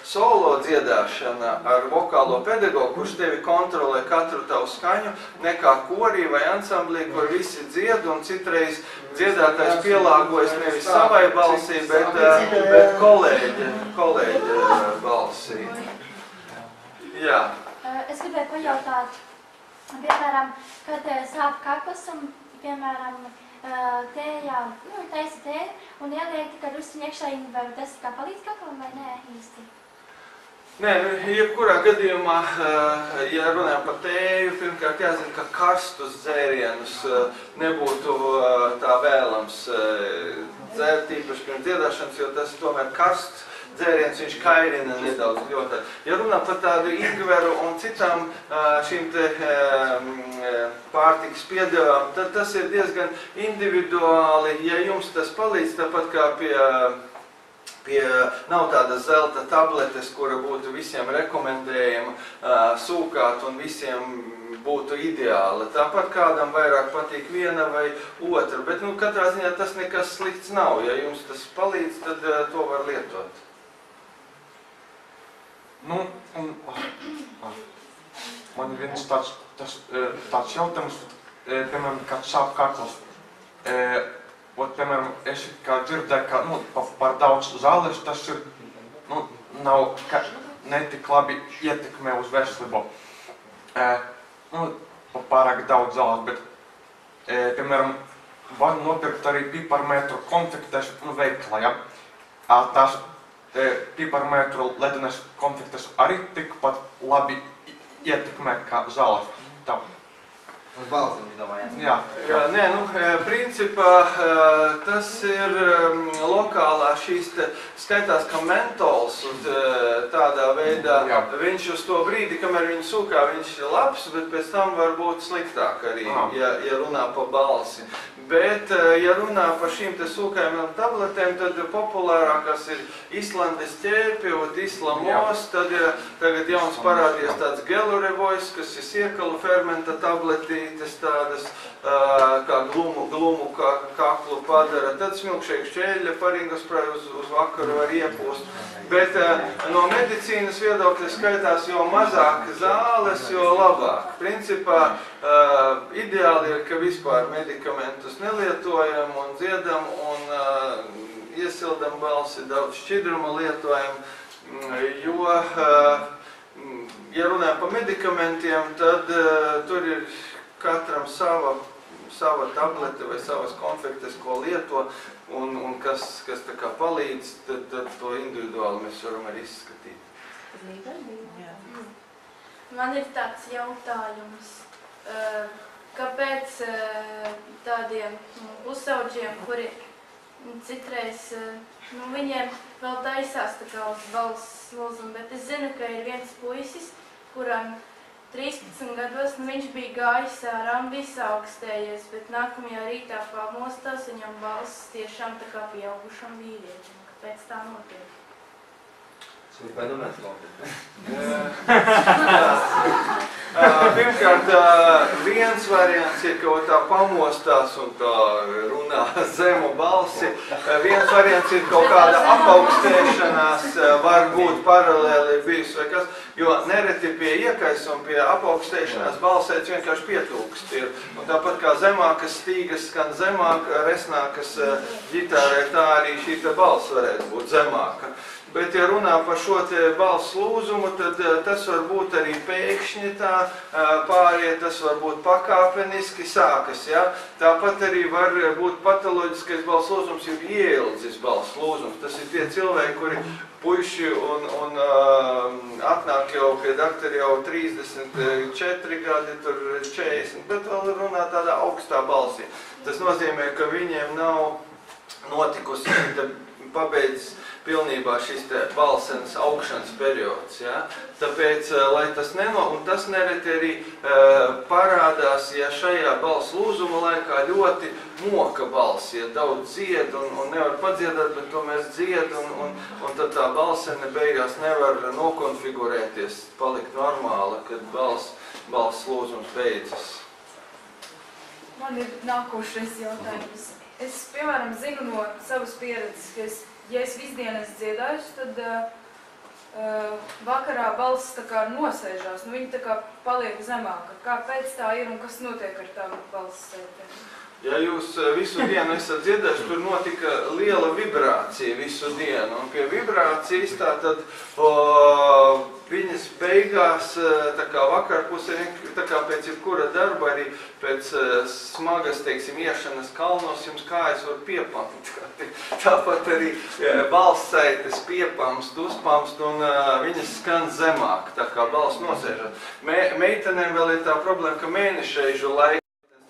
solo dziedāšana ar vokālo pedagogu, kurš tevi kontrolē katru tavu skaņu, nekā korī vai ansamblī, kur visi dzied un citreiz dziedātājs pielāgojas nevis savai balsī, bet kolēģa balsī. Jā. Es gribēju pajautāt, piemēram, kad sāp kaklas un, piemēram, tējā, taisa tēju un ieliek tikai drusciņu iekšēji, vai tas kā palīdz kaklam vai nē īsti? Nē, jebkurā gadījumā, ja runājam par tēju, pirmkārt jāzina, ka karstus dzērienus nebūtu tā vēlams dzērt īpaši pirms dziedāšanas, jo tas tomēr karsts dzēriens, viņš kairina nedaudz ļoti. Ja runā par tādu ingveru un citām šīm te pārtikas piedevām, tad tas ir diezgan individuāli. Ja jums tas palīdz, tāpat kā nav tādas zelta tabletes, kura būtu visiem rekomendējama sūkāt un visiem būtu ideāla. Tāpat kādam vairāk patīk viena vai otra, bet katrā ziņā tas nekas slikts nav. Ja jums tas palīdz, tad to var lietot. Man ir viens tāds jautājums, piemēram, kad sāp kakls. Piemēram, es kā dzirdēju, ka par daudz zāles tas ir, nav netik labi ietekmē uz veselību. Pārāk daudz zāles, bet, piemēram, var nopirkt arī piparmetru konfektes veiklā, ja? Tās piparmetru ledenes konfektes arī tikpat labi ietekmē kā zāles. Tā. Uz balsi, domājāt? Jā. Nē, principā tas ir lokālā šīs te skaitās kā mentols un tādā veidā viņš uz to brīdi, kamēr viņu sūkā, viņš ir labs, bet pēc tam var būt sliktāk arī, ja runā pa balsi. Bet, ja runā par šīm te sūkājumiem tabletēm, tad populārākās ir Islandes ķēpi, Islamos, tad tagad jauns parādījies tāds Gelurevois, kas ir siekalu fermenta tabletītes, tādas kā glumu kaklu padara, tad smilkšēku šķēļa paringosprai uz vakaru var iepūst. Bet no medicīnas viedokļa skaitās, jo mazāk zāles, jo labāk. Principā ideāli ir, ka vispār medikamentus nelietojam un dziedam un iesildam balsi, daudz šķidruma lietojam, jo, ja runājam par medikamentiem, tad tur ir katram sava tablete vai savas konfektes, ko lieto, un kas tā kā palīdz, tad to individuāli mēs varam arī izskatīt. Man ir tāds jautājums, kāpēc tādiem pusauģiem, kuri citreiz, viņiem vēl taisās tā kā uz balss lūzumu, bet es zinu, ka ir viens puisis, kuram 13 gados, viņš bija gājis ārā un bija saaugstējies, bet nākamajā rītā pamostās, viņam balss tiešām tā kā pieaugušam vīrietim. Kāpēc tā notiek? Vai nu mēs notiek? Pirmkārt, viens variants ir, ka tā pamostās un tā runā zemu balsi. Viens variants ir kaut kāda apaugstēšanās, var būt paralēli bijis vai kas, jo nereti pie iekaisuma, pie apaugstēšanās balsēts vienkārši pietūkst ir. Un tāpat kā zemākas stīgas skan zemāk, resnākas ģitārai, tā arī šī balss varētu būt zemāka. Bet, ja runā par šo te balss lūzumu, tad tas var būt arī pēkšņi tā pāriet, tas var būt pakāpeniski sākas, ja? Tāpat arī var būt patoloģiskais balss lūzums, jau ieildzis balss lūzums. Tas ir tie cilvēki, kuri puiši un atnāk jau pie dakteri jau 34 gadi, tur 40, bet vēl runā tādā augstā balsī. Tas nozīmē, ka viņiem nav notikusi, pabeidzis pilnībā šis te balsenes augšanas periods, ja? Tāpēc, lai tas un tas nereti arī parādās, ja šajā balss lūzuma laikā ļoti moka balss, ja daudz dzied un nevar padziedāt, bet tomēr dzied un tad tā balsene beigās nevar nokonfigurēties, palikt normāla, kad balss lūzums beidzas. Man ir nākošais jautājums. Es, piemēram, zinu no savas pieredzes, ka ja es visu dienu esmu dziedājusi, tad vakarā balss tā kā nosēžās, viņa tā kā paliek zemāka. Kāpēc tā ir un kas notiek ar tām balss sētēm? Ja jūs visu dienu esat dziedājuši, tur notika liela vibrācija visu dienu, un pie vibrācijas tātad viņas beigās, tā kā vakarpusē, tā kā pēc jebkura darba, arī pēc smagas, teiksim, iešanas kalnos, jums kājas var piepamt. Tāpat arī balssaites piepamst, uzpamst, un viņas skan zemāk, tā kā balss nosēžas. Meitenēm vēl ir tā problēma, ka mēnešreižu laikā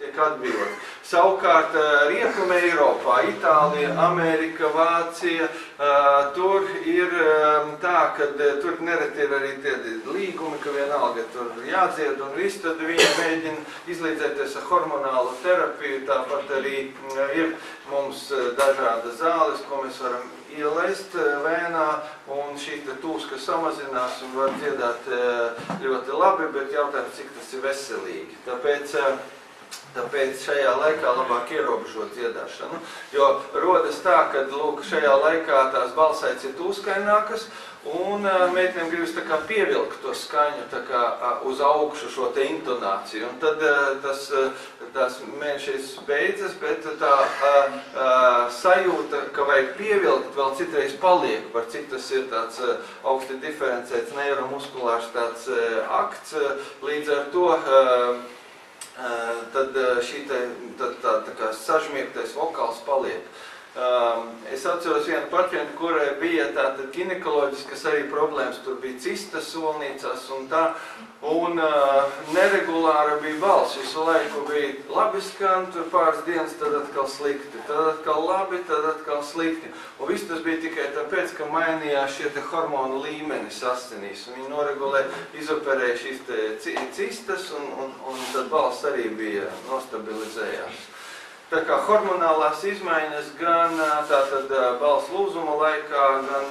tiek atbrīvot. Savukārt Rietuma Eiropā, Itālija, Amerika, Vācija, tur ir tā, ka tur nereti ir arī tie līgumi, ka vienalga tur jādzied un viss, tad viņi mēģina izlīdzēties ar hormonālu terapiju, tāpat arī ir mums dažādas zāles, ko mēs varam ielaist vēnā, un šī tūska samazinās un var dziedāt ļoti labi, bet jautājums, cik tas ir veselīgi. Tāpēc šajā laikā labāk ierobežot dziedāšanu, jo rodas tā, ka lūk, šajā laikā tās balsaites ir tūskainākas, un meitenēm gribas tā kā pievilkt to skaņu tā kā uz augšu šo te intonāciju. Un tad tās mēnešais beidzas, bet tā sajūta, ka vajag pievilkt, vēl citreiz paliek, par cik tas ir tāds augsti diferencēts neiromuskulārs tāds akts, līdz ar to tad šī tā kā sažmiegtais vokāls paliek. Es atceros vienu pacientu, kurai bija tātad ginekoloģiskas arī problēmas, tur bija cistas solnīcās un tā, un neregulāra bija balss, visu laiku bija labi skan, tur pāris dienas, tad atkal slikti, tad atkal labi, tad atkal slikti. Un viss tas bija tikai tāpēc, ka mainījās šie te hormonu līmenis asinīs, un viņi noregulē, izoperēja šīs te cistas, un tad balss arī bija nostabilizējās. Tā kā hormonālās izmaiņas gan tātad balss lūzuma laikā, gan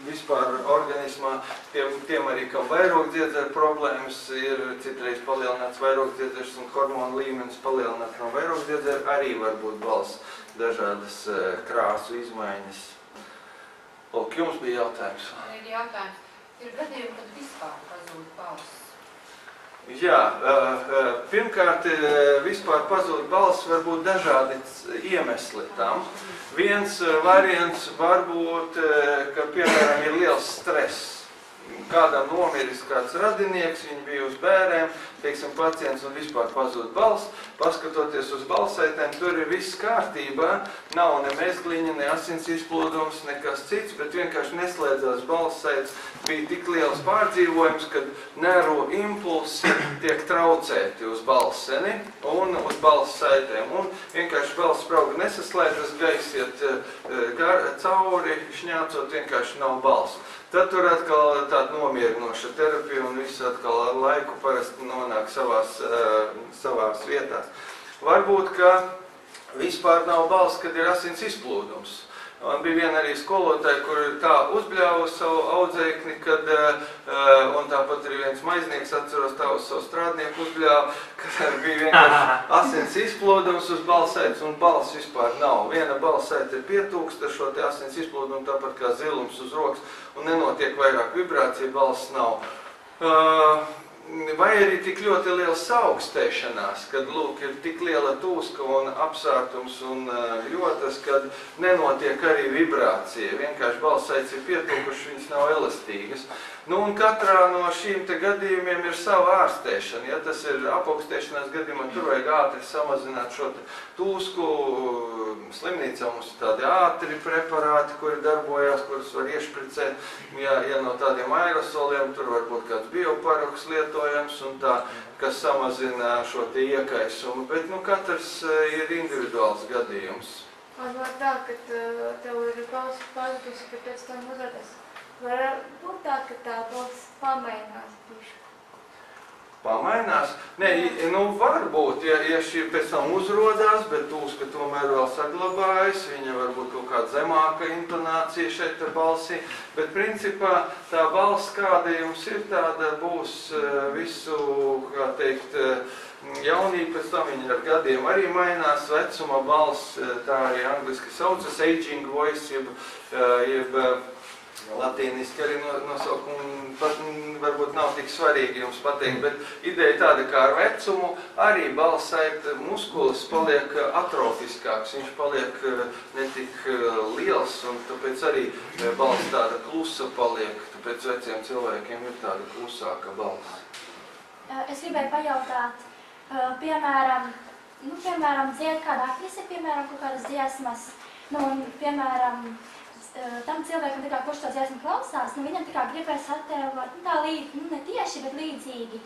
vispār organismā, tiem arī, kam vairogdziedzera problēmas, ir citreiz palielināts vairogdziedzers un hormonu līmenis palielināts no vairogdziedzera, arī var būt balss dažādas krāsu izmaiņas. Lūk, jums bija jautājums. Ir jautājums. Ir gadījumi, kad vispār pazūd balss. Jā, pirmkārt, vispār pazūd balss var būt dažādi iemesli tam. Viens variants var būt, ka, piemēram, ir liels stress. Kādam nomiris kāds radinieks, viņi bija uz bērēm, teiksim, pacients un vispār pazūd balss. Paskatoties uz balssaitēm, tur ir viss kārtībā, nav ne mezgliņa, ne asins izplūdums, nekas cits, bet vienkārši neslēdzās balssaites. Bija tik liels pārdzīvojums, kad nervu impulsi tiek traucēti uz balsseni un uz balssaitēm. Un vienkārši balssprauga nesaslēdzas, gaisiet cauri, šņācot, vienkārši nav balss. Tad tur atkal tāda nomierinoša terapija un viss atkal ar laiku parasti nonāk savās vietās. Varbūt, ka vispār nav balss, kad ir asins izplūdums. Man bija viena arī skolotāja, kur tā uzbļāva savu audzēkni, un tāpat arī viens maiznieks, atceros, tā uz savu strādnieku uzbļāva, kad bija vienkārši asins izplūdums uz balssaites, un balss vispār nav. Viena balssaite ir pietūksta šo te asins izplūdumu, tāpat kā zilums uz rokas, un nenotiek vairāk vibrācija, balss nav. Vai arī tik ļoti liela saaugstēšanās, kad, lūk, ir tik liela tūska un apsārtums un ļotas, kad nenotiek arī vibrācija. Vienkārši balssaites ir pietūkušas, viņas nav elastīgas. Nu, un katrā no šīm te gadījumiem ir sava ārstēšana. Ja tas ir apaugstēšanās gadījumā, tur vajag ātri samazināt šo tūsku. Slimnīcā mums ir tādi ātri preparāti, kuri darbojās, kurus var iešpricēt. Ja no tādiem aerosoliem, tur var būt kāds bioparoks lietojams un tā, kas samazina šo te iekaisumu. Bet, nu, katrs ir individuāls gadījums. Man var tā, ka tev ir balss pazudusi, ka pēc tam uzrādās. Var būt tā, ka tā balss pamainās bišķi. Pamainās? Nē, nu varbūt, ja šī pēc tam uzrodās, bet tūska tomēr vēl saglabājas, viņa varbūt kaut kāda zemāka intonācija šeit ar balsī, bet principā tā balss, kāda jums ir, tāda būs visu, kā teikt, jaunība, pēc tam viņa ar gadiem arī mainās, vecuma balss, tā arī angliski saucas, aging voice, jeb latīniski arī nosaukumi pat varbūt nav tik svarīgi jums pateikt, bet ideja tāda, kā ar vecumu, arī balssaite muskulis paliek atrofiskāks, viņš paliek netik liels, un tāpēc arī balss tāda klusa paliek, tāpēc veciem cilvēkiem ir tāda klusāka balss. Es gribēju pajautāt, piemēram, dzied kāda aktrise, piemēram, kaut kādas dziesmas, un, piemēram, tam cilvēkam, kurš to dziesmu klausās, viņam gribēs attēlot, ne tieši, bet līdzīgi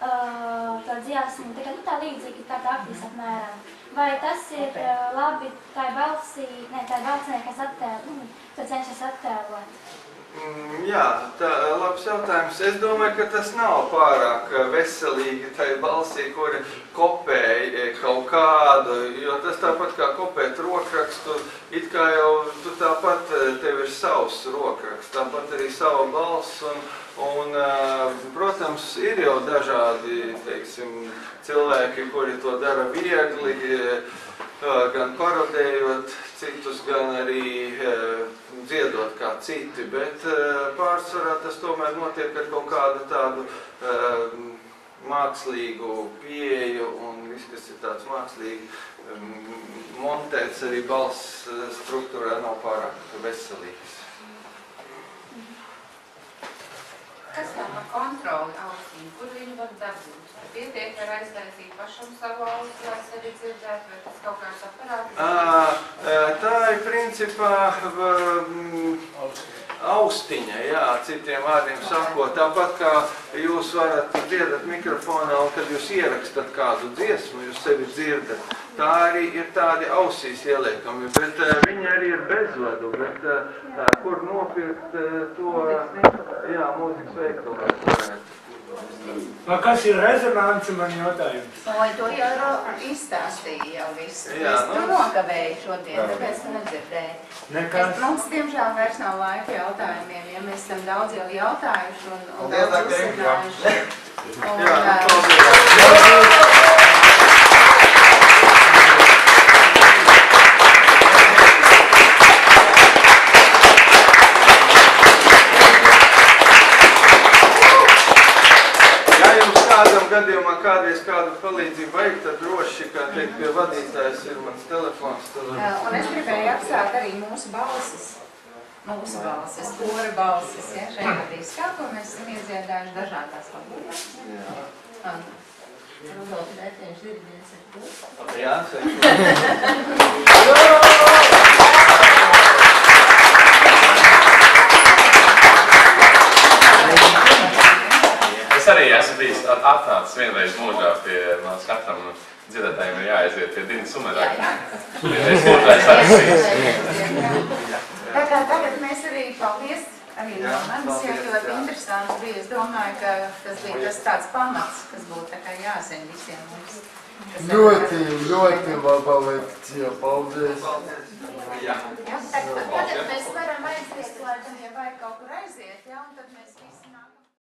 to dziesmu, tā līdzīgi tāda aktrise apmēram. Vai tas ir labi tai balsī, kas attēlo, to cenšas attēlot? Jā, labs jautājums. Es domāju, ka tas nav pārāk veselīgi tai balsī, kuri kopēja kaut kādu, jo tas tāpat kā kopēt rokrakstu, it kā jau tu tāpat tev ir savs rokraksts, tāpat arī sava balss, un protams, ir jau dažādi, teiksim, cilvēki, kuri to dara viegli, gan parodējot citus, gan arī dziedot kā citi, bet pārsvarā tas tomēr notiek ar kaut kādu tādu mākslīgu pieeju, un viss, kas ir tāds mākslīgi montēts arī balss struktūrā, nav pārāk veselīgs. Kas tā par kontroli ausīm? Kur viņi var dabūt? Pietiek ar aiztaisīt pašam savu ausi, lai sevi dzirdētu, vai tas kaut kāds aparāts? Tā ir principā austiņa, jā, citiem vārdiem sakot. Tāpat kā jūs varat dziedat mikrofonā, un kad jūs ierakstat kādu dziesmu, jūs sevi dzirdat. Tā arī ir tādi ausīs ieliekami, bet viņi arī ir bezvadu, bet kur nopirkt to, jā, mūzikas veikalā varētu. Kas ir rezonance, man jautājums? Oi, to jau izstāstīja jau visu. Jā, Es to nokavēju šodien, tāpēc tu nedzirdēji. Nekas. Mums, diemžēl, vairs nav laika jautājumiem, ja mēs esam daudz jau jautājuši un Paldies, daudz doktori. uzsinājuši. Jā, paldies. Ja jums kādam gadījumā kādreiz kādu palīdzību vajag, tad droši, kā teikt, pie vadītājas ir mans telefons. Un es gribēju apsākt arī mūsu balsis. Mūsu balsis, kora balsis, ja, šajā diskā, ko mēs esam iedziedājuši dažādās valodās. Jā. Rudolf Rētiņš diriģents ir būs. Jā, Es arī esmu bijis atnācis vienreiz mūžā pie manas katram dziedātājiem ir jāaiziet pie Dina Sumerā. Vienreiz mūžā es arī bijis. Tā kā tagad mēs arī paldies arī no manis, jo ļoti interesanti bija. Es domāju, ka tas bija tas tāds pamats, kas būtu tā kā jāzina visiem mums. Ļoti laba lekcija. Paldies. Jā. Tagad mēs varam